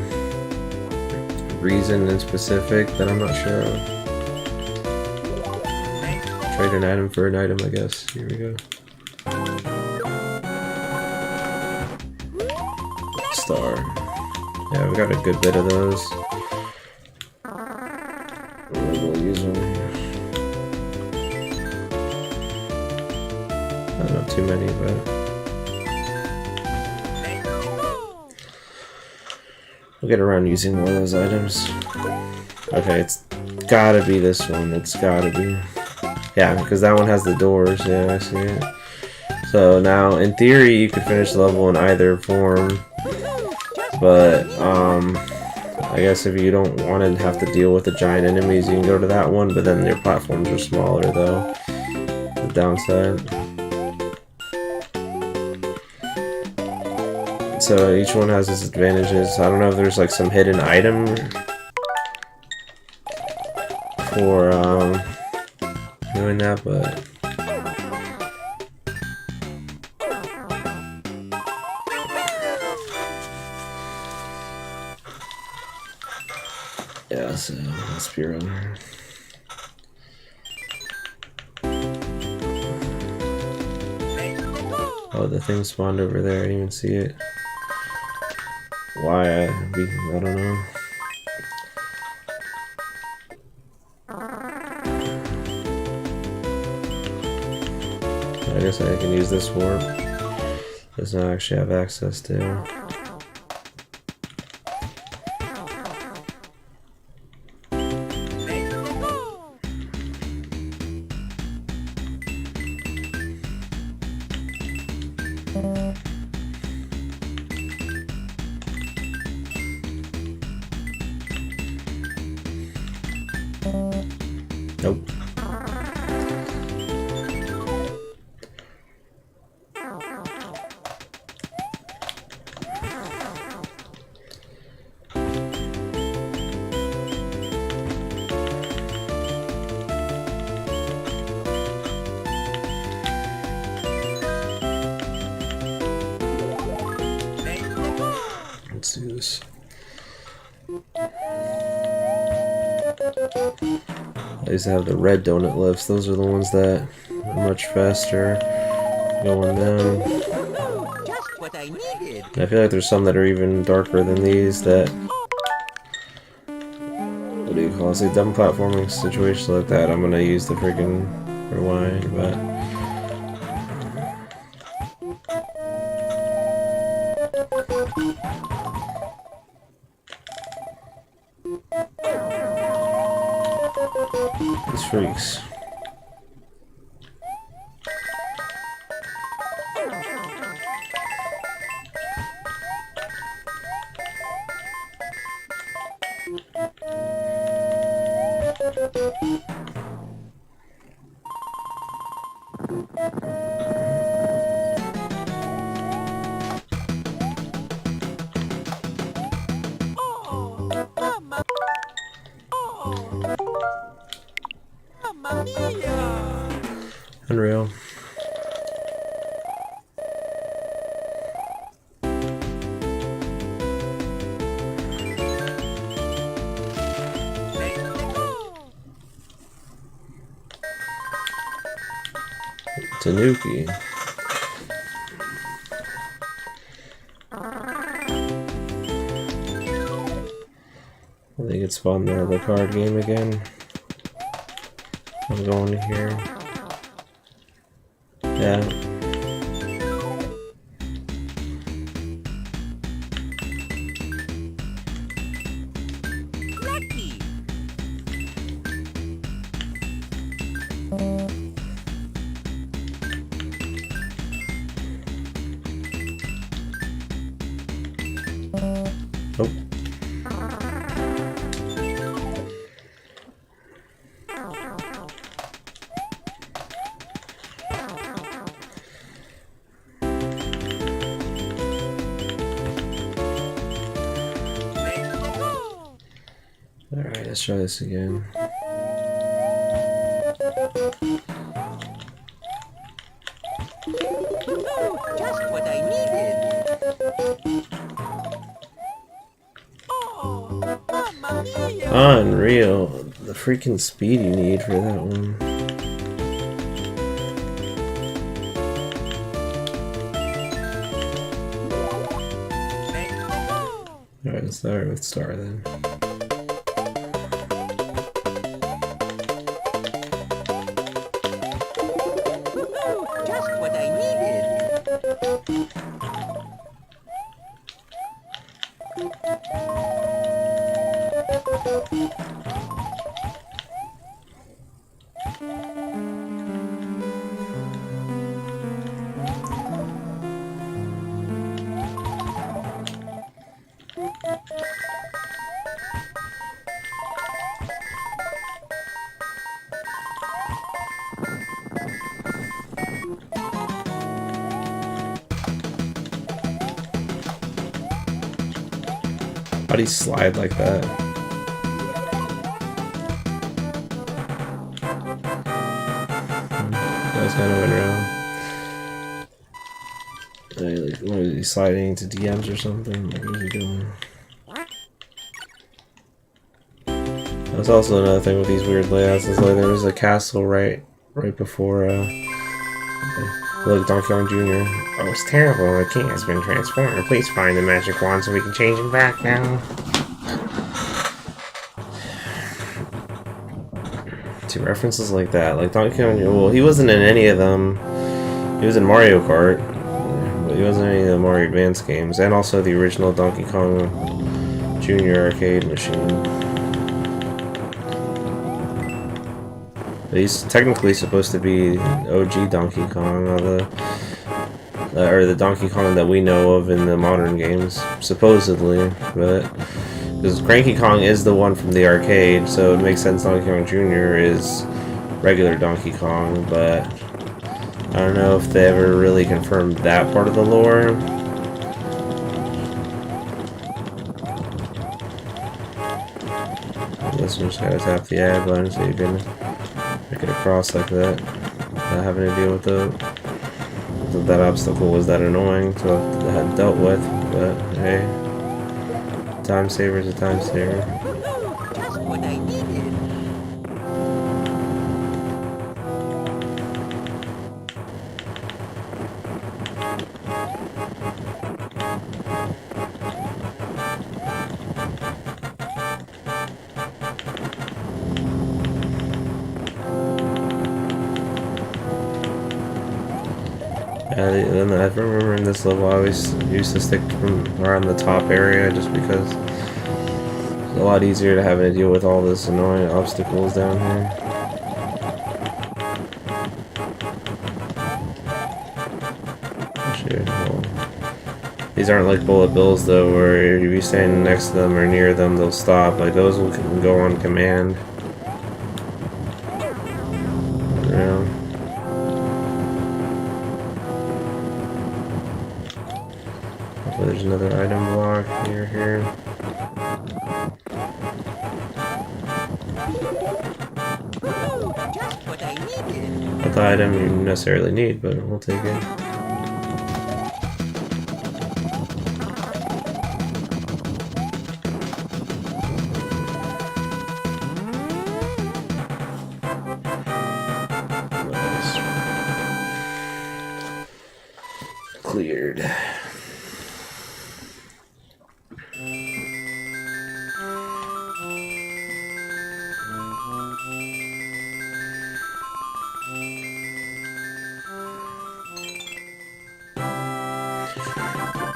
reason in specific that I'm not sure of. Trade an item for an item, I guess. Here we go. Star. Yeah, we got a good bit of those. We'll use one here. Not too many, but we'll get around using more of those items. Okay, it's gotta be this one. It's gotta be. Yeah, because that one has the doors. Yeah, I see it. So now, in theory, you could finish the level in either form. But, I guess if you don't want to have to deal with the giant enemies, you can go to that one. But then your platforms are smaller, though. The downside. So each one has its advantages. I don't know if there's like some hidden item for doing that, but yeah. So let's be around here. Oh, the thing spawned over there. I didn't even see it. Why? I don't know. I guess I can use this warp. Does not actually have access to. Nope. Let's do this. I used to have the red donut lifts. Those are the ones that are much faster going down. Just what I needed. And I feel like there's some that are even darker than these that, what do you call it? Say dumb platforming situations like that. I'm gonna use the freaking rewind, but these freaks. Unreal. Tanuki. I think it's spawned the card game again. I'm going here. Yeah. Lucky. Oh. Alright, let's try this again. Just what I needed. Oh, Mamma Mia. Unreal. The freaking speed you need for that one. Alright, let's start with Star then. Just what I needed. How'd he slide like that? That was kind of unreal. Like, what is he sliding into DMs or something? Like, what is he doing? That's also another thing with these weird layouts. Is like there was a castle right before Donkey Kong Jr. Oh, it's terrible. The king has been transformed. Please find the magic wand so we can change him back now. See, references like that, like Donkey Kong. Well, he wasn't in any of them. He was in Mario Kart, but he wasn't in any of the Mario Advance games, and also the original Donkey Kong Jr. arcade machine. But he's technically supposed to be OG Donkey Kong, or the Donkey Kong that we know of in the modern games, supposedly. But because Cranky Kong is the one from the arcade, so it makes sense Donkey Kong Jr. is regular Donkey Kong. But I don't know if they ever really confirmed that part of the lore. This one's gotta tap the add button so you can make it across like that, not having to deal with that obstacle was that annoying to have dealt with, but hey, time saver is a time saver. Just what I needed. Then I remember in this level I always used to stick from around the top area just because it's a lot easier to have to deal with all this annoying obstacles down here. Actually, well, these aren't like bullet bills though, where if you be standing next to them or near them, they'll stop. Like those will go on command. Yeah. There's another item block near here. Just what I needed. I not the item you necessarily need, but we'll take it. Nice. Cleared.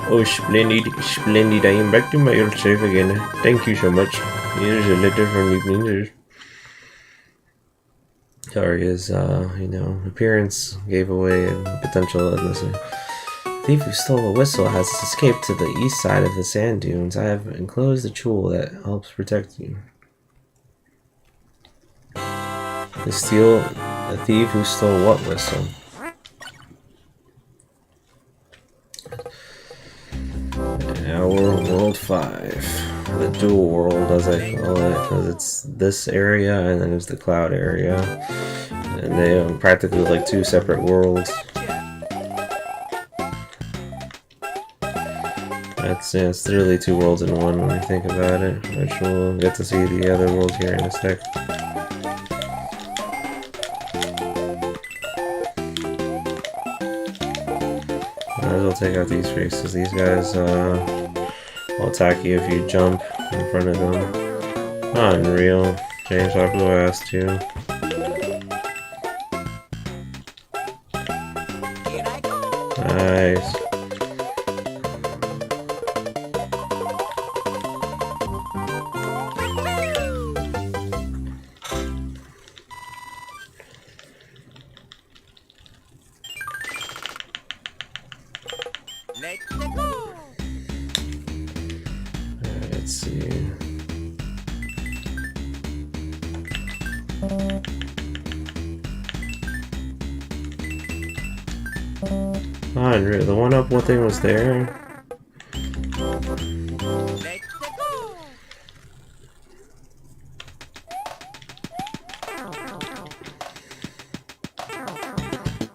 Oh, splendid, splendid. I am back to my old self again. Thank you so much. Here's a letter from Evening. Sorry, his, appearance gave away potential ethnicity. The thief who stole the whistle has escaped to the east side of the sand dunes. I have enclosed a tool that helps protect you. The thief who stole what whistle? Our World 5. The dual world, as I call it, because it's this area and then there's the cloud area. And they are practically like two separate worlds. It's literally two worlds in one when you think about it, which we'll get to see the other worlds here in a sec. Might as well take out these freaks, because these guys will attack you if you jump in front of them. Not unreal. James Harper asked you. Nice. Let's see. Unreal. The one up, what thing was there?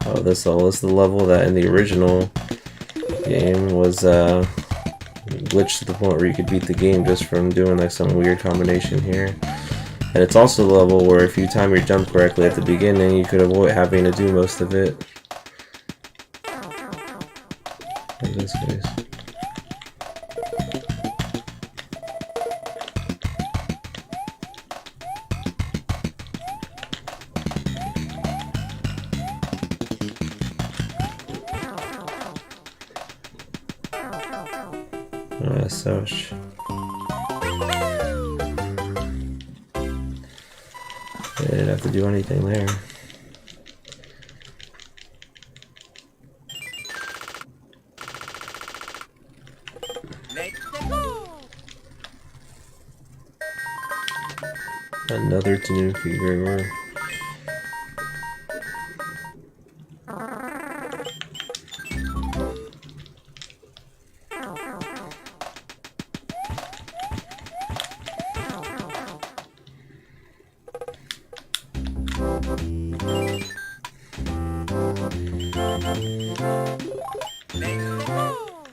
Oh, this level is the level that in the original game was glitched to the point where you could beat the game just from doing like some weird combination here. And it's also the level where if you time your jump correctly at the beginning, you could avoid having to do most of it. In this case. Such. They didn't have to do anything there. Another Tanuki Grimmer.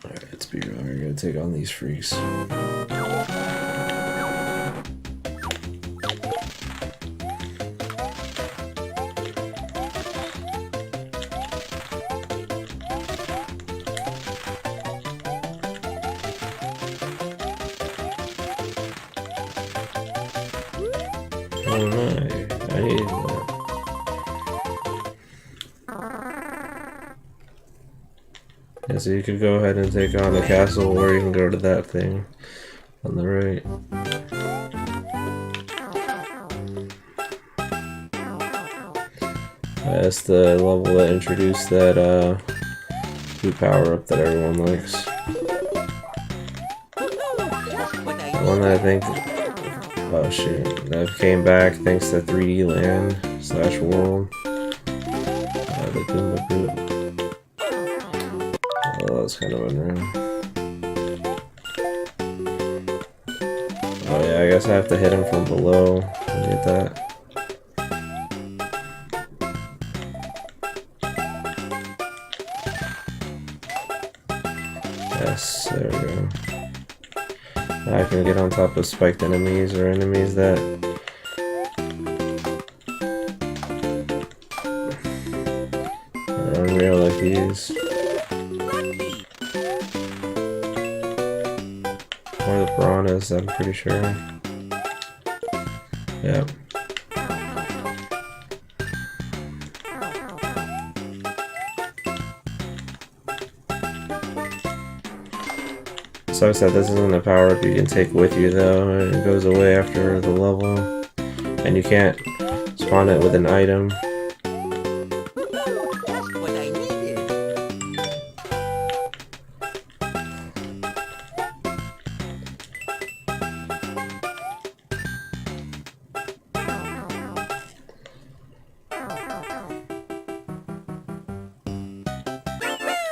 Alright, let's be real. We're gonna take on these freaks. Oh my, I need that. Yeah, so you could go ahead and take on the castle, or you can go to that thing on the right. That's the level that introduced that new power up that everyone likes. The one that I think, oh shoot, that came back thanks to 3D Land / World. The Goomba Goop. Oh, that was kind of unreal. Oh yeah, I guess I have to hit him from below to get that. Yes, there we go. I can get on top of spiked enemies or enemies that are unreal like these. Or the piranhas, I'm pretty sure. Yep. Sucks that this isn't a power up you can take with you though. It goes away after the level, and you can't spawn it with an item. Just what I needed.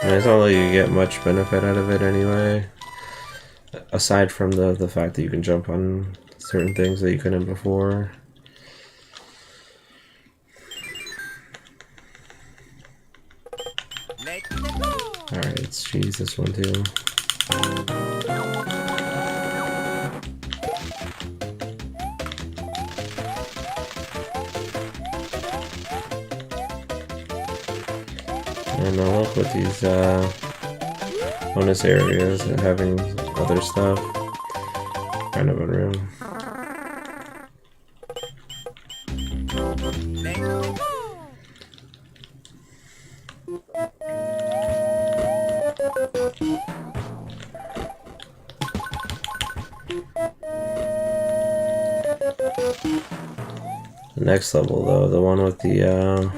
And it's not like you get much benefit out of it anyway. Aside from the fact that you can jump on certain things that you couldn't before. Let's go. Alright, let's cheese this one too. And I look with these bonus areas and having other stuff. Kind of unreal. Let's go. The next level though, the one with the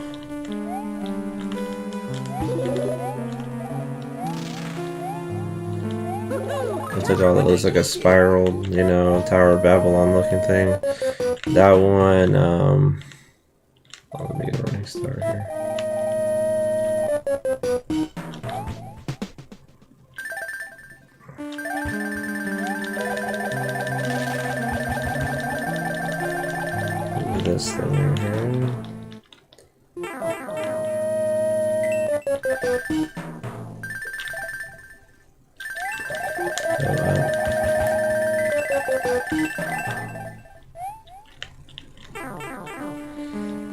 what's it called? It looks like a spiral, you know, Tower of Babylon looking thing. That one, oh, let me get a running start here. This thing right here.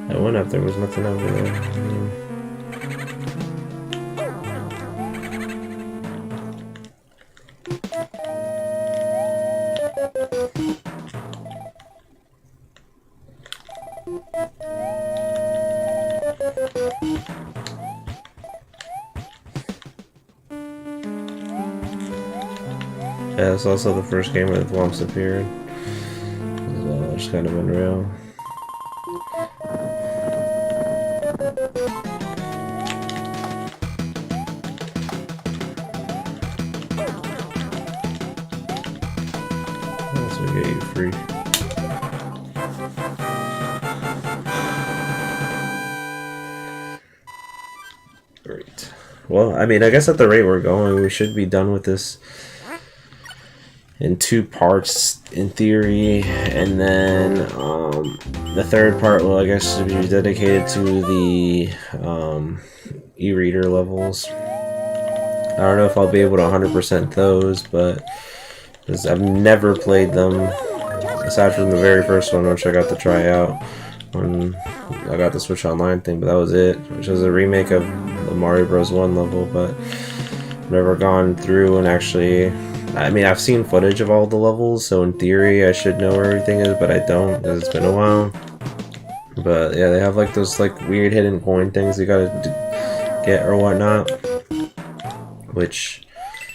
I went up, there was nothing over there. Yeah, it's also the first game where the lumps appeared. It's kind of unreal. This will get you free. Great. Well, I mean, I guess at the rate we're going, we should be done with this in 2 parts in theory, and then the third part will, I guess, be dedicated to the e-reader levels. I don't know if I'll be able to 100% those, but because I've never played them aside from the very first one, which I got to try out when I got the Switch Online thing, but that was it, which was a remake of the Mario Bros. 1 level, but I've never gone through and actually, I mean, I've seen footage of all the levels, so in theory I should know where everything is, but I don't, because it's been a while. But yeah, they have like those like weird hidden coin things you gotta get or whatnot, which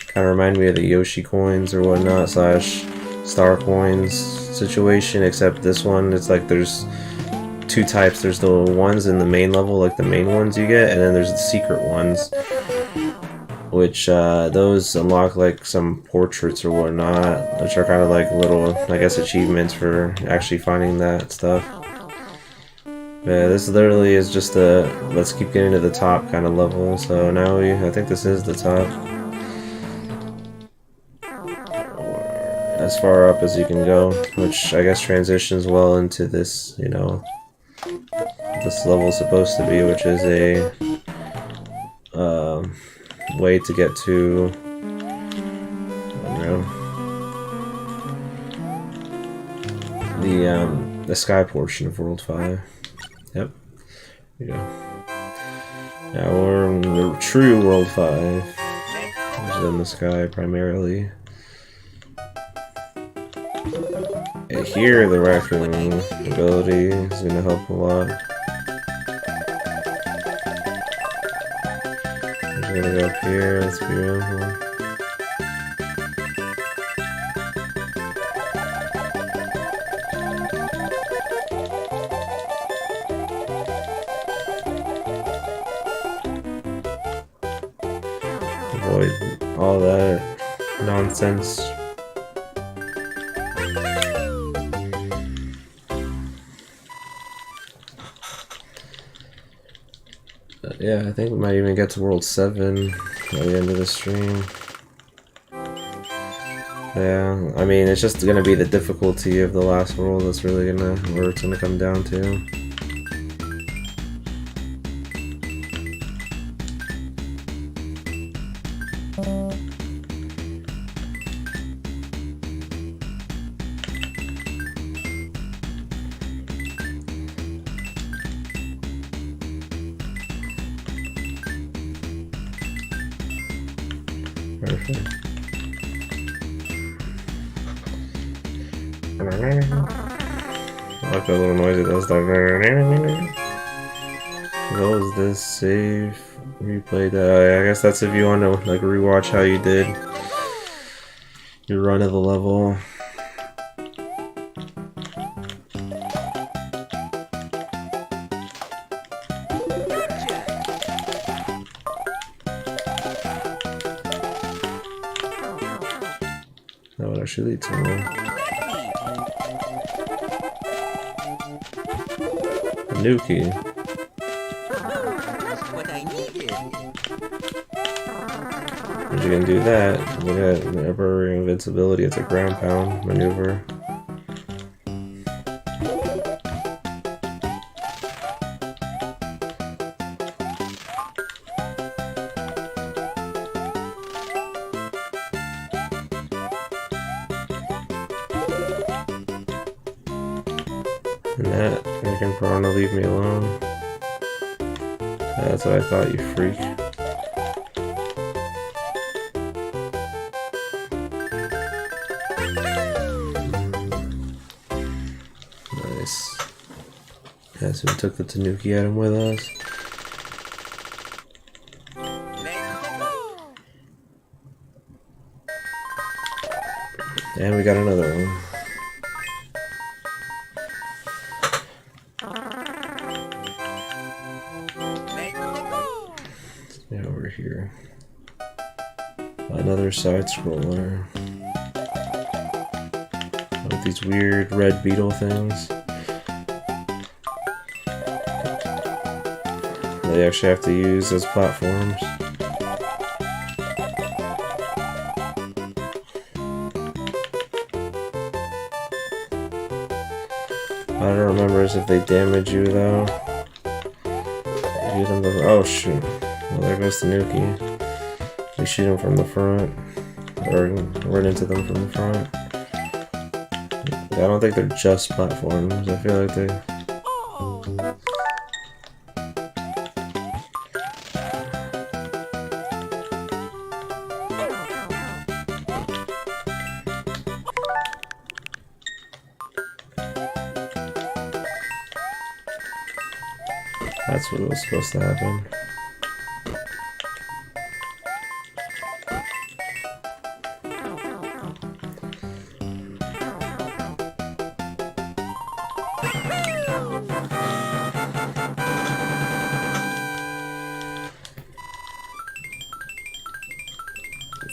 kind of remind me of the Yoshi coins or whatnot, slash star coins situation, except this one, it's like there's 2 types. There's the ones in the main level, like the main ones you get, and then there's the secret ones, which those unlock like some portraits or whatnot, which are kind of like little, I guess, achievements for actually finding that stuff. Yeah, this literally is just a let's keep getting to the top kind of level. So now I think this is the top, as far up as you can go, which I guess transitions well into this, you know, this level is supposed to be, which is a way to get to the sky portion of World 5. Yep. There you go. Now we're in the true World 5, which is in the sky primarily. And here, the raccoon ability is going to help a lot. I'm going to go up here, that's beautiful. Avoid all that nonsense. Yeah, I think we might even get to World 7 by the end of the stream. Yeah, I mean, it's just gonna be the difficulty of the last world that's really where it's gonna come down to. Perfect. I like that little noise it does. Close this, save, replay that. I guess that's if you want to like rewatch how you did your run of the level. That would actually lead to one. Nuki. Just what I needed. If you can do that, you get temporary invincibility. It's a ground pound maneuver. And that, you can probably leave me alone. That's what I thought, you freak. Nice. Yeah, so we took the Tanuki item with us. And we got another one. Yeah, over here. Another side scroller. With these weird red beetle things. They actually have to use as platforms. I don't remember if they damage you though. Oh shoot. Well, there goes the Nuki. We shoot them from the front. Or run into them from the front. I don't think they're just platforms. I feel like they... That's what was supposed to happen.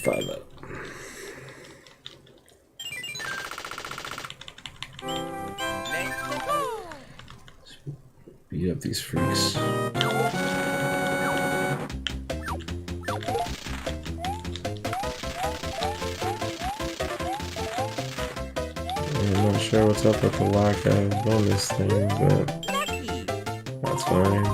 Five up. Beat up these freaks. I'm not sure what's up with the lack of bonus thing, but that's fine.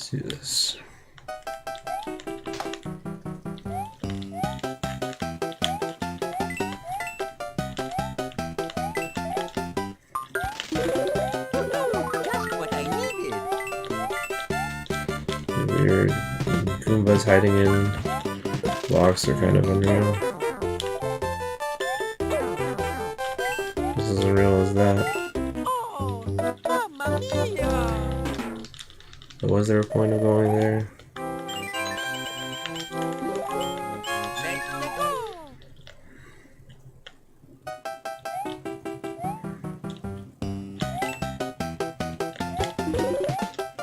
do this. Just what I needed. Weird. Goombas hiding in blocks are kind of unreal. This is as real as that. Oh, mamma mia! But was there a point of going there?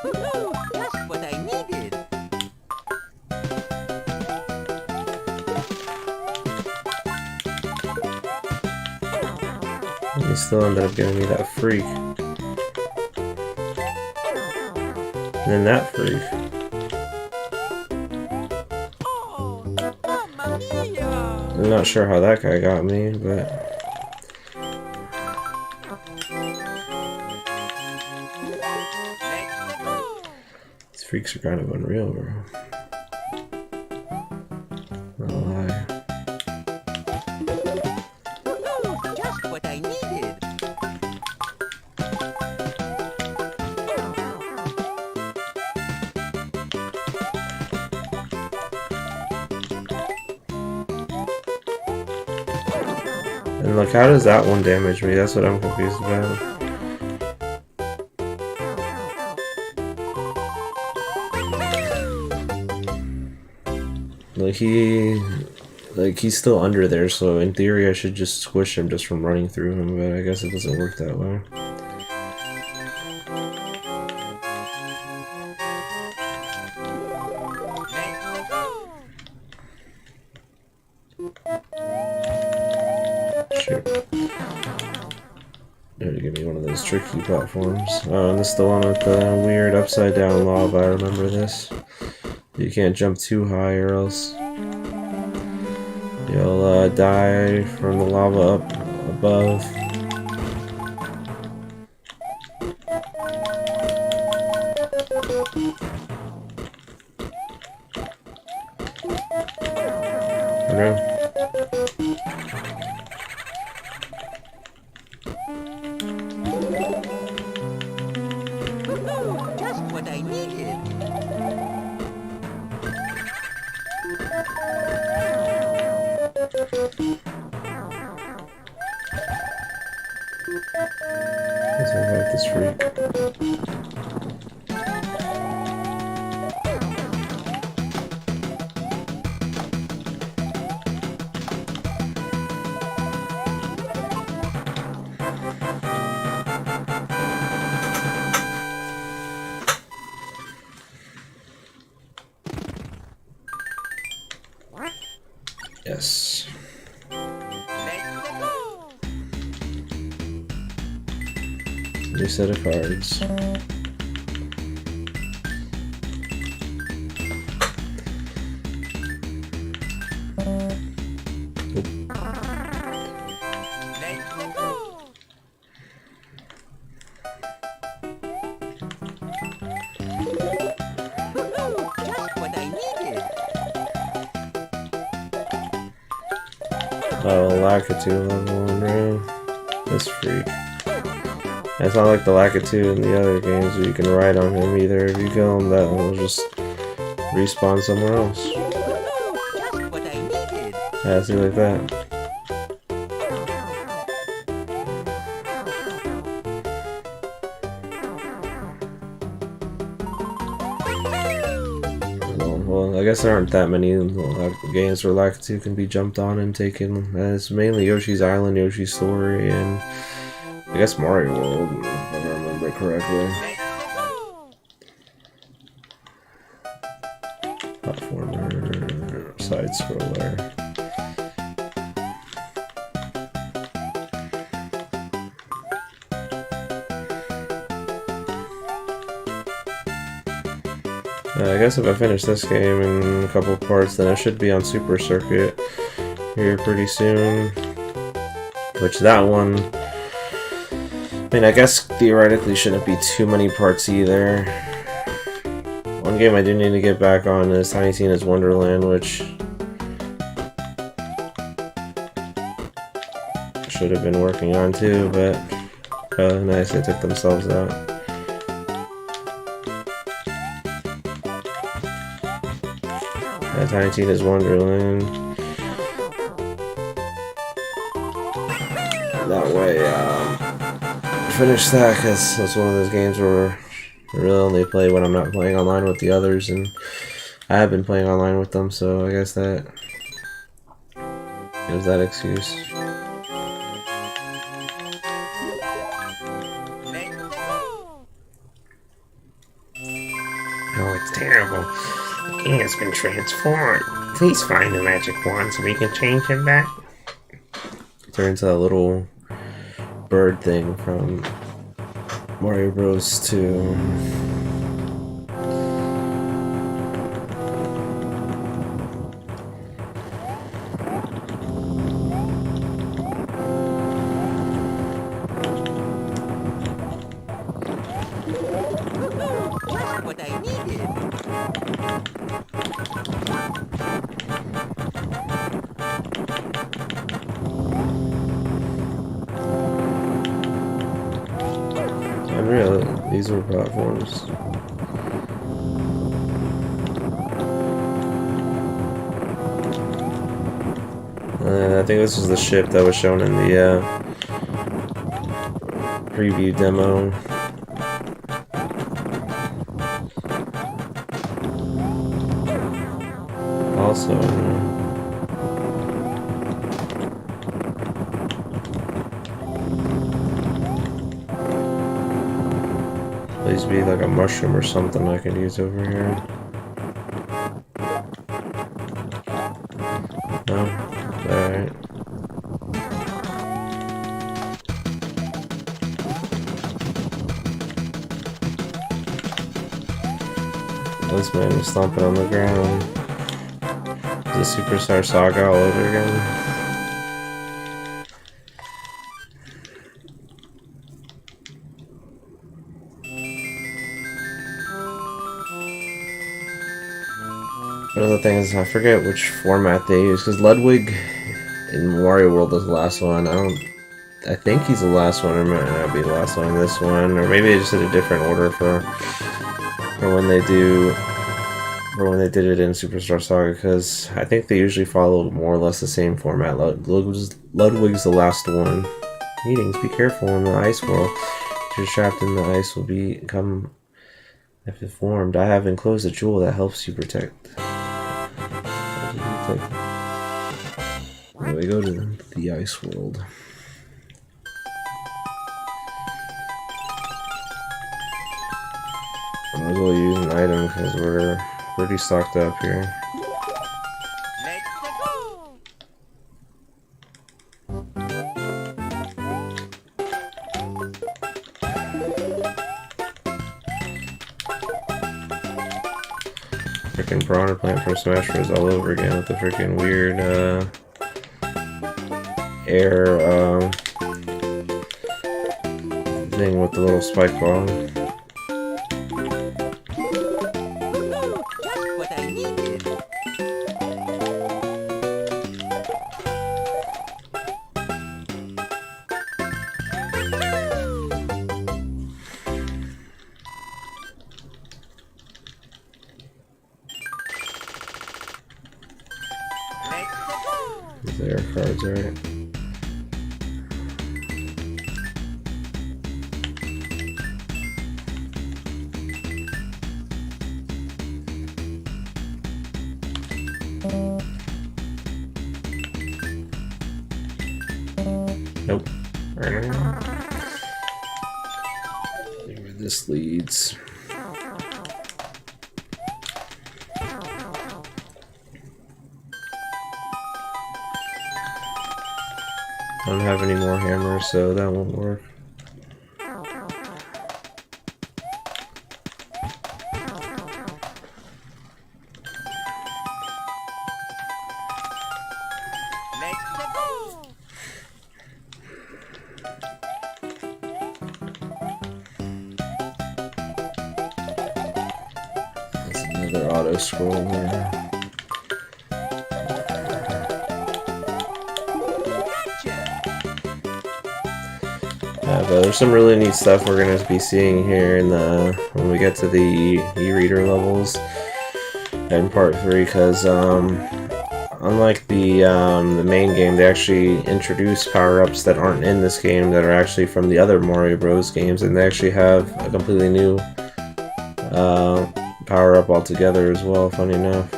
Let's go! Just what I needed. And he still ended up giving me that freak. And then that freak. Oh, mamma mia! I'm not sure how that guy got me, but Let's go! these freaks are kind of unreal, bro. Not gonna lie. Just what I needed. And like, how does that one damage me? That's what I'm confused about. Like he's still under there, so in theory I should just squish him just from running through him, but I guess it doesn't work that way. Let's go! Shoot. There to give me one of those tricky platforms. Oh, and this is the one with the weird upside down lava, I remember this. You can't jump too high or else you'll die from the lava up above. Okay. Just what I needed. Let's invite this freak. Yes. Let's go! New set of cards. Let's go! Just what I needed. Oh, Lakitu level 1 round. This freak. It's not like the Lakitu in the other games where you can ride on him either. If you kill him, that will just respawn somewhere else. Just what I needed. Yeah, see, like that. Well, I guess there aren't that many games where Lakitu can be jumped on and taken. It's mainly Yoshi's Island, Yoshi's Story, and I guess Mario World, if I remember correctly. Platformer, side scroller. I guess if I finish this game in a couple parts, then I should be on Super Circuit here pretty soon. Which that one, I mean, I guess theoretically shouldn't be too many parts either. One game I do need to get back on is Tiny Tina's Wonderland, which I should have been working on too, but nice they took themselves out. Tiny Tina's Wonderland. That way, finish that, because that's one of those games where I really only play when I'm not playing online with the others, and I have been playing online with them, so I guess that gives that excuse. Oh, it's terrible. The king has been transformed. Please find the magic wand so we can change him back. Turns out a little bird thing from Mario Bros. 2. Just what I needed. Unreal, these were platforms. I think this was the ship that was shown in the preview demo. Also, please be like a mushroom or something I could use over here. No? Alright. This man is stomping on the ground. The Superstar Saga all over again. Another thing is, I forget which format they use, because Ludwig in Wario World is the last one. I think he's the last one, or might not be the last one in this one, or maybe they just did a different order for when they do, or when they did it in Superstar Saga, because I think they usually follow more or less the same format. Ludwig's the last one. Meetings, be careful in the ice world. If you're trapped in the ice, will become if it formed. I have enclosed a jewel that helps you protect. Anyway, we go to the ice world. I might as well use an item because we're pretty stocked up here. Let's go. Freaking Piranha Plant from Smash Bros. All over again with the freaking weird air thing with the little spike ball. Just what I needed. These are cards, right? Nope. See where this leads. I don't have any more hammers, so that won't work. Another auto scroll here. But there's some really neat stuff we're gonna be seeing here in the when we get to the e-reader levels in part 3, because unlike the main game, they actually introduce power-ups that aren't in this game that are actually from the other Mario Bros. Games, and they actually have a completely new power-up altogether as well, funny enough.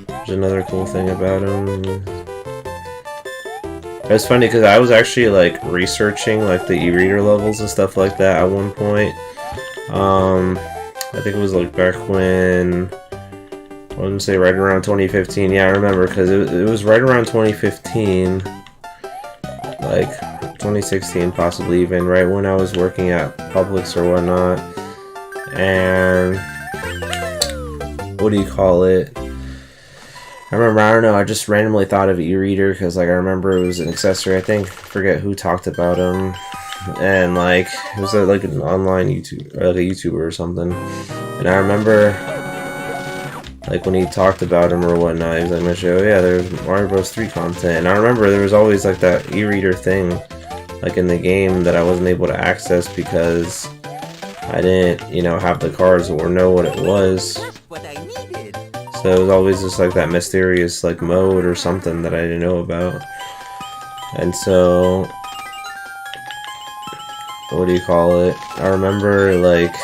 There's another cool thing about them. It's funny because I was actually like researching like the e-reader levels and stuff like that at one point. I think it was like back when, I wouldn't say right around 2015. Yeah, I remember because it was right around 2015, like 2016 possibly even, right when I was working at Publix or whatnot. And what do you call it? I remember, I don't know, I just randomly thought of e-reader because like I remember it was an accessory. I think, forget who talked about them, and like it was like an online YouTube, or like a YouTuber or something. And I remember like when he talked about him or whatnot, he was like, mentioning, oh yeah, there's Mario Bros 3 content. And I remember there was always like that e-reader thing like in the game that I wasn't able to access because I didn't, you know, have the cards or know what it was. Just what I needed. So it was always just like that mysterious like mode or something that I didn't know about. And so, what do you call it? I remember like,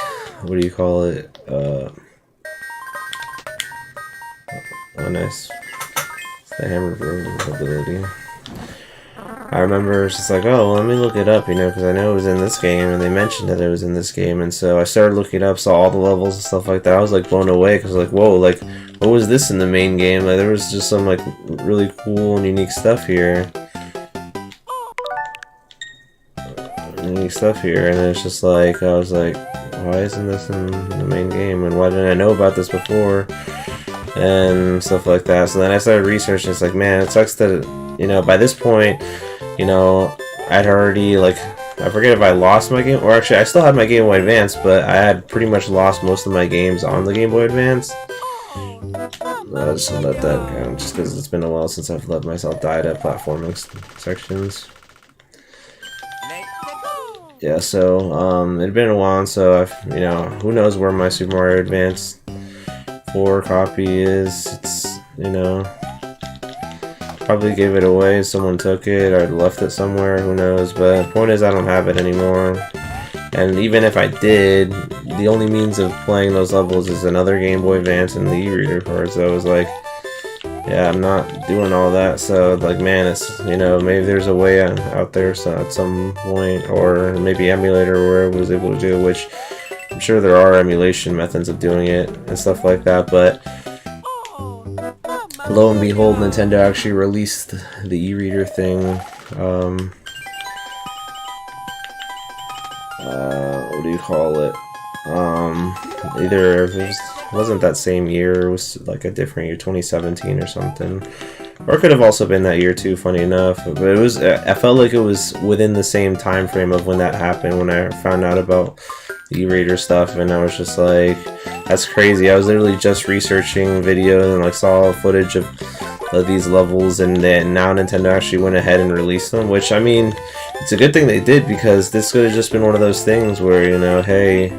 what do you call it? Oh nice. It's the hammer ability. I remember it's just like, oh, well, let me look it up, you know, because I know it was in this game, and they mentioned that it was in this game, and so I started looking it up, saw all the levels and stuff like that. I was like blown away, because like, whoa, like, what was this in the main game? Like, there was just some like really cool and unique stuff here. And it's just like, I was like, why isn't this in the main game, and why didn't I know about this before? And stuff like that. So then I started researching. It's like, man, it sucks that, you know, by this point, you know, I'd already, like, I forget if I lost my game, or actually I still had my Game Boy Advance, but I had pretty much lost most of my games on the Game Boy Advance. I just let that go, just because it's been a while since I've let myself die to platforming sections. Yeah, so, it'd been a while, so I've, you know, who knows where my Super Mario Advance 4 copy is. It's, you know, probably gave it away, someone took it, or left it somewhere, who knows, but the point is I don't have it anymore. And even if I did, the only means of playing those levels is another Game Boy Advance and the e-reader card, so I was like, yeah, I'm not doing all that. So like, man, it's, you know, maybe there's a way out there, so at some point, or maybe emulator where I was able to do it, which I'm sure there are emulation methods of doing it and stuff like that, but lo and behold, Nintendo actually released the e-reader thing. What do you call it? Either it wasn't that same year, it was like a different year, 2017 or something. Or it could have also been that year too, funny enough. But it was, I felt like it was within the same time frame of when that happened, when I found out about the e-reader stuff, and I was just like, that's crazy. I was literally just researching videos and like saw footage of these levels, and then now Nintendo actually went ahead and released them, which, I mean, it's a good thing they did, because this could have just been one of those things where, you know, hey,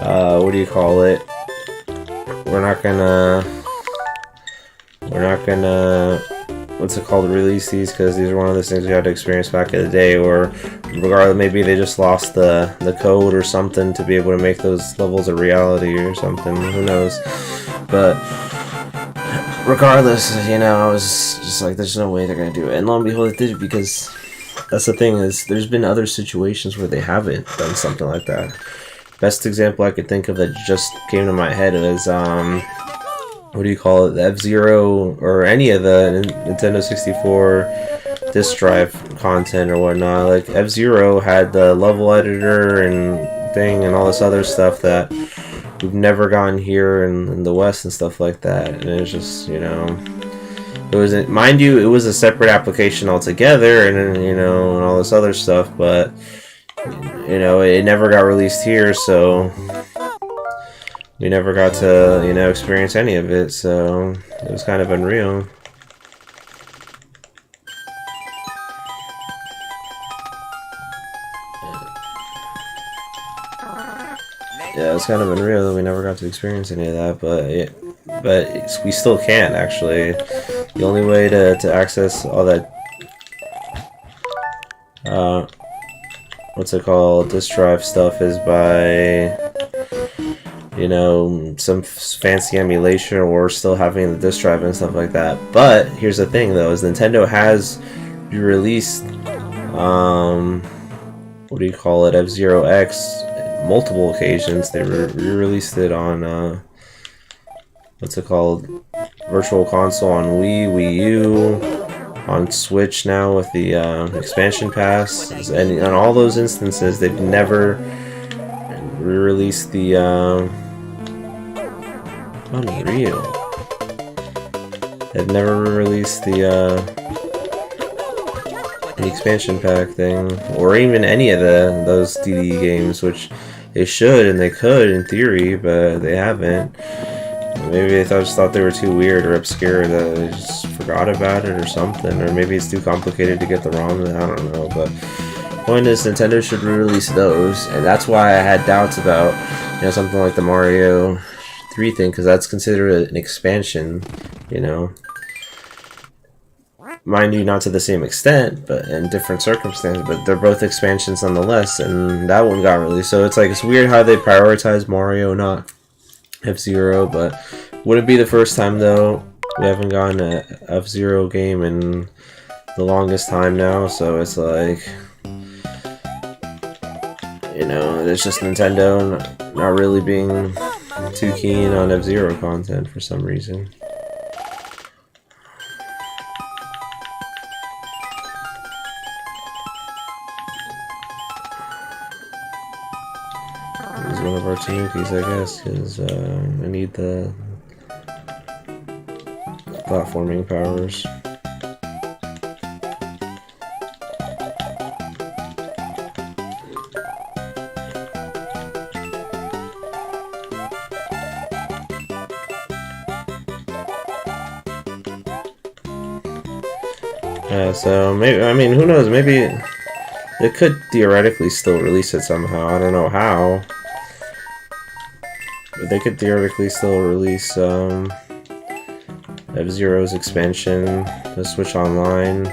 what do you call it? We're not gonna, what's it called, release these because these are one of those things we had to experience back in the day, or regardless, maybe they just lost the code or something to be able to make those levels a reality or something, who knows. But regardless, you know, I was just like, there's no way they're gonna do it, and lo and behold, it did, because that's the thing, is there's been other situations where they haven't done something like that. Best example I could think of that just came to my head is, what do you call it, the F-Zero, or any of the Nintendo 64 disk drive content or whatnot. Like, F-Zero had the level editor and thing and all this other stuff that we've never gotten here in the West and stuff like that. And it's just, you know, It was, mind you, it was a separate application altogether, and you know, and all this other stuff. But you know, it never got released here, so we never got to, you know, experience any of it. So it was kind of unreal. Yeah, it's kind of unreal that we never got to experience any of that, but we still can actually. The only way to access all that, what's it called, disk drive stuff is by, you know, some fancy emulation or still having the disk drive and stuff like that. But here's the thing though, is Nintendo has released, what do you call it, F-Zero X, multiple occasions. They re-released it on what's it called, Virtual Console on Wii U, on Switch now with the expansion pass, and in all those instances they've never re-released the unreal. They've never re-released the expansion pack thing, or even any of those DD games, which they should and they could in theory, but they haven't. Maybe they just thought they were too weird or obscure that they just forgot about it or something, or maybe it's too complicated to get the ROM. I don't know, but point is, Nintendo should re-release those, and that's why I had doubts about, you know, something like the Mario 3 thing, because that's considered an expansion, you know. Mind you, not to the same extent, but in different circumstances, but they're both expansions nonetheless, and that one got released. So it's like, it's weird how they prioritize Mario, not F-Zero, but wouldn't be the first time though. We haven't gotten a F-Zero game in the longest time now, so it's like, you know, it's just Nintendo not really being too keen on F-Zero content for some reason. This is one of our Tanukis, I guess, because I need the platforming powers. So maybe, I mean, who knows, maybe they could theoretically still release it somehow. I don't know how, but they could theoretically still release F-Zero's expansion, the Switch Online,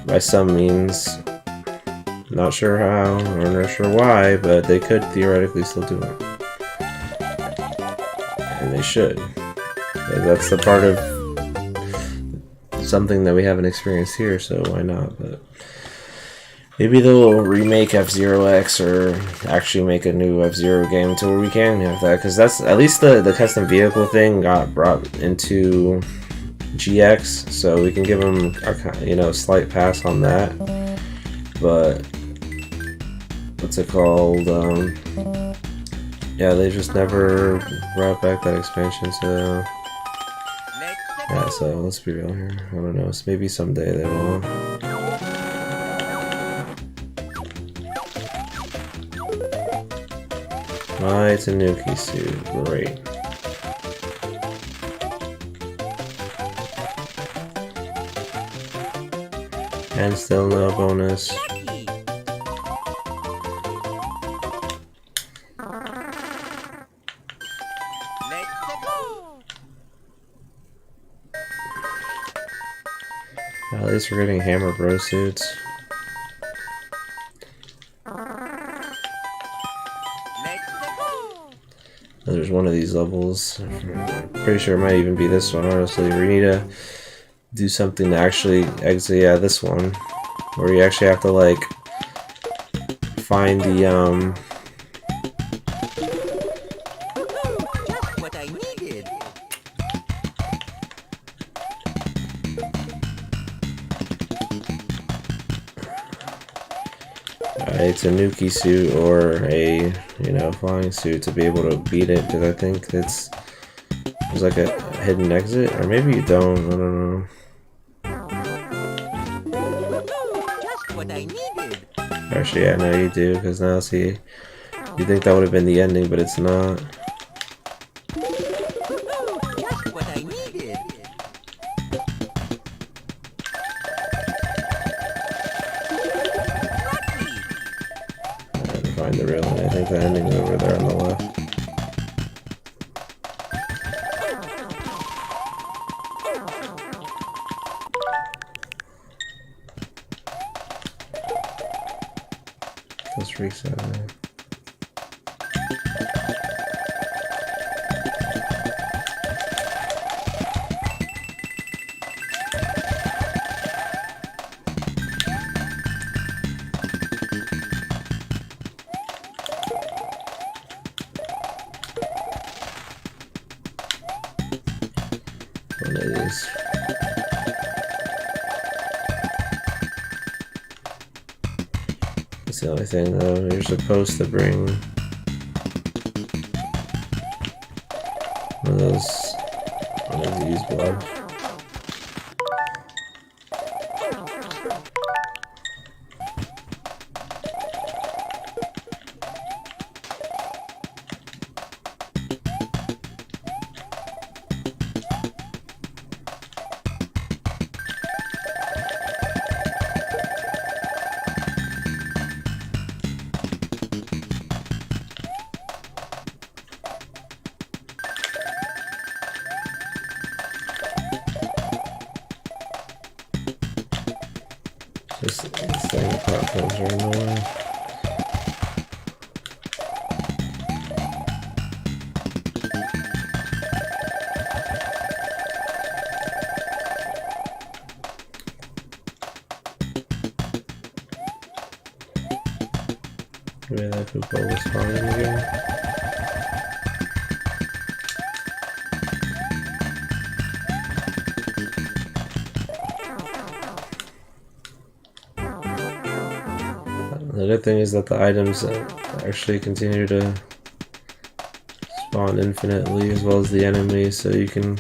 by some means. Not sure how, or not sure why, but they could theoretically still do it. And they should. That's the part of something that we haven't experienced here, so why not? But maybe they'll remake F-Zero X or actually make a new F-Zero game to where we can have that, because that's at least the custom vehicle thing got brought into GX, so we can give them a, you know, slight pass on that. But what's it called? Yeah, they just never brought back that expansion, so yeah. So let's be real here. I don't know. So maybe someday they will. My Tanuki suit, great. And still no bonus. At least we're getting Hammer Bro suits. There's one of these levels. I'm pretty sure it might even be this one, honestly. We need to do something to actually exit. Yeah, this one. Where you actually have to, like, find the, What I needed. a Tanuki suit or a, you know, flying suit to be able to beat it, because I think there's like a hidden exit, or maybe you don't. I don't know. Just what I needed. Actually, yeah, no, you do, because now see, you think that would have been the ending, but it's not. Just what I needed. I had to find the real one. I think the ending's over there on the left. Let's reset it. One of these. That's the only thing though, you're supposed to bring one of these blobs. Just insane platforms are in the way. Maybe that could go with spawning again. The good thing is that the items actually continue to spawn infinitely, as well as the enemies, so you can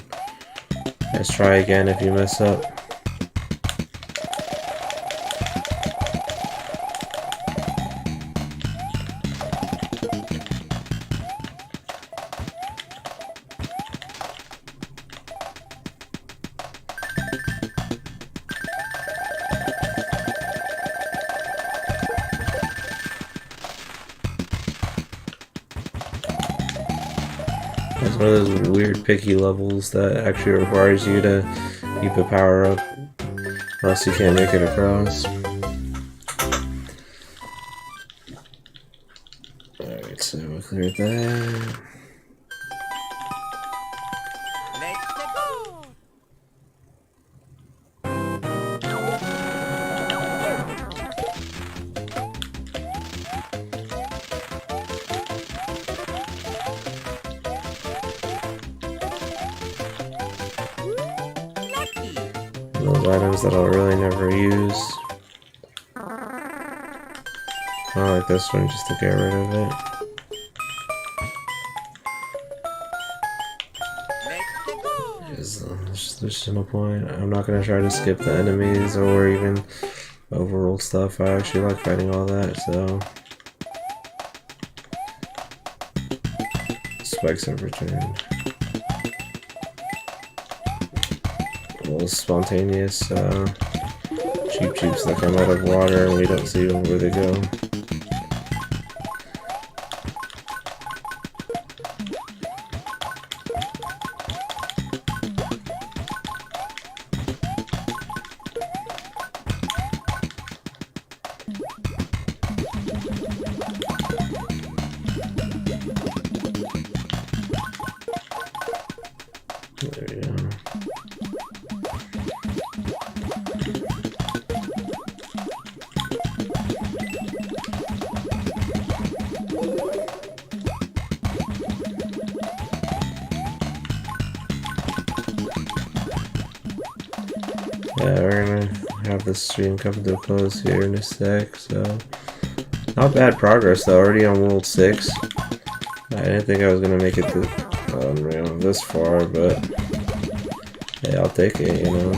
just try again if you mess up. It's one of those weird picky levels that actually requires you to keep a power up, or else you can't make it across. Alright, so we'll clear that. Let's go. Those items that I'll really never use. I like this one just to get rid of it. There's no point. I'm not gonna try to skip the enemies or even overworld stuff. I actually like fighting all that, so spikes have returned. Those spontaneous cheap cheeps that come out of water and we don't see where they go. There we go. Yeah, we're gonna have this stream come to a close here in a sec, so not bad progress though, already on World 6. I didn't think I was gonna make it this far, but Hey, I'll take it, you know.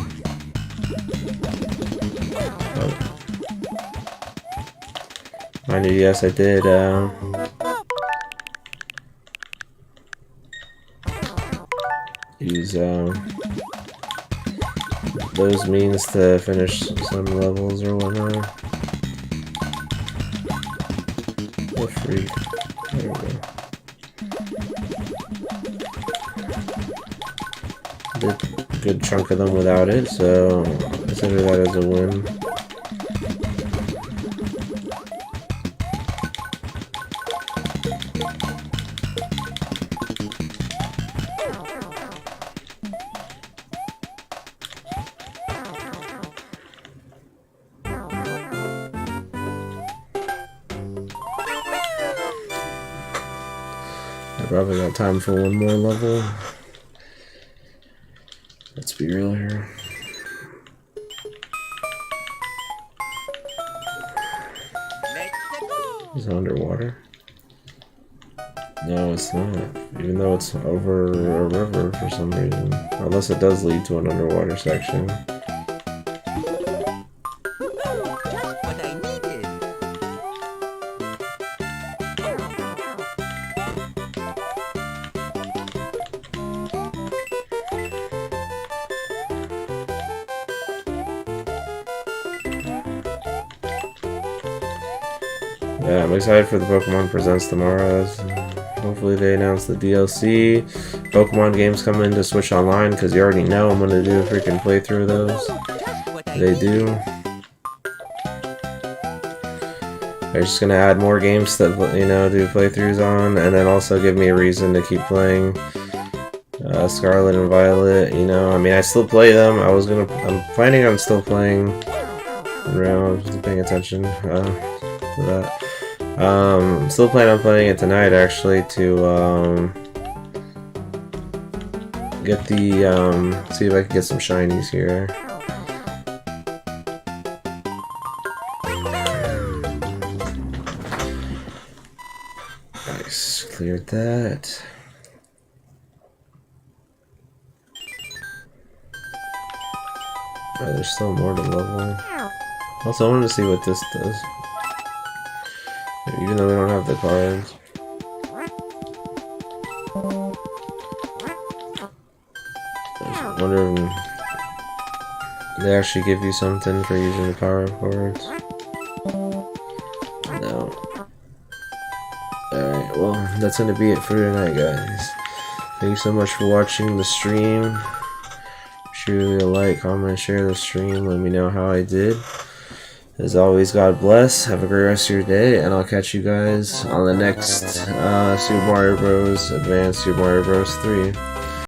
Mind you, yes, I did, use, those means to finish some levels or whatnot. Oh, freak. There we go. Did a good chunk of them without it, so consider that as a win. I probably got time for one more level. Let's be real here. Is it underwater? No, it's not. Even though it's over a river for some reason. Unless it does lead to an underwater section. Yeah, I'm excited for the Pokemon Presents tomorrow. Hopefully they announce the DLC. Pokemon games come into Switch Online, because you already know I'm going to do a freaking playthrough of those. They do. They're just going to add more games that, you know, do playthroughs on, and then also give me a reason to keep playing Scarlet and Violet, you know. I mean, I still play them. I'm planning on still playing. I was paying attention to that. I'm still planning on playing it tonight, actually, to get the see if I can get some shinies here. Nice, cleared that. Oh, there's still more to level. Also, I wanted to see what this does. Even though we don't have the cards. I was wondering if they actually give you something for using the power cards. No. Alright, well, that's gonna be it for tonight, guys. Thank you so much for watching the stream. Be sure to leave a like, comment, share the stream. Let me know how I did. As always, God bless. Have a great rest of your day, and I'll catch you guys on the next Super Mario Bros. Advanced Super Mario Bros. 3.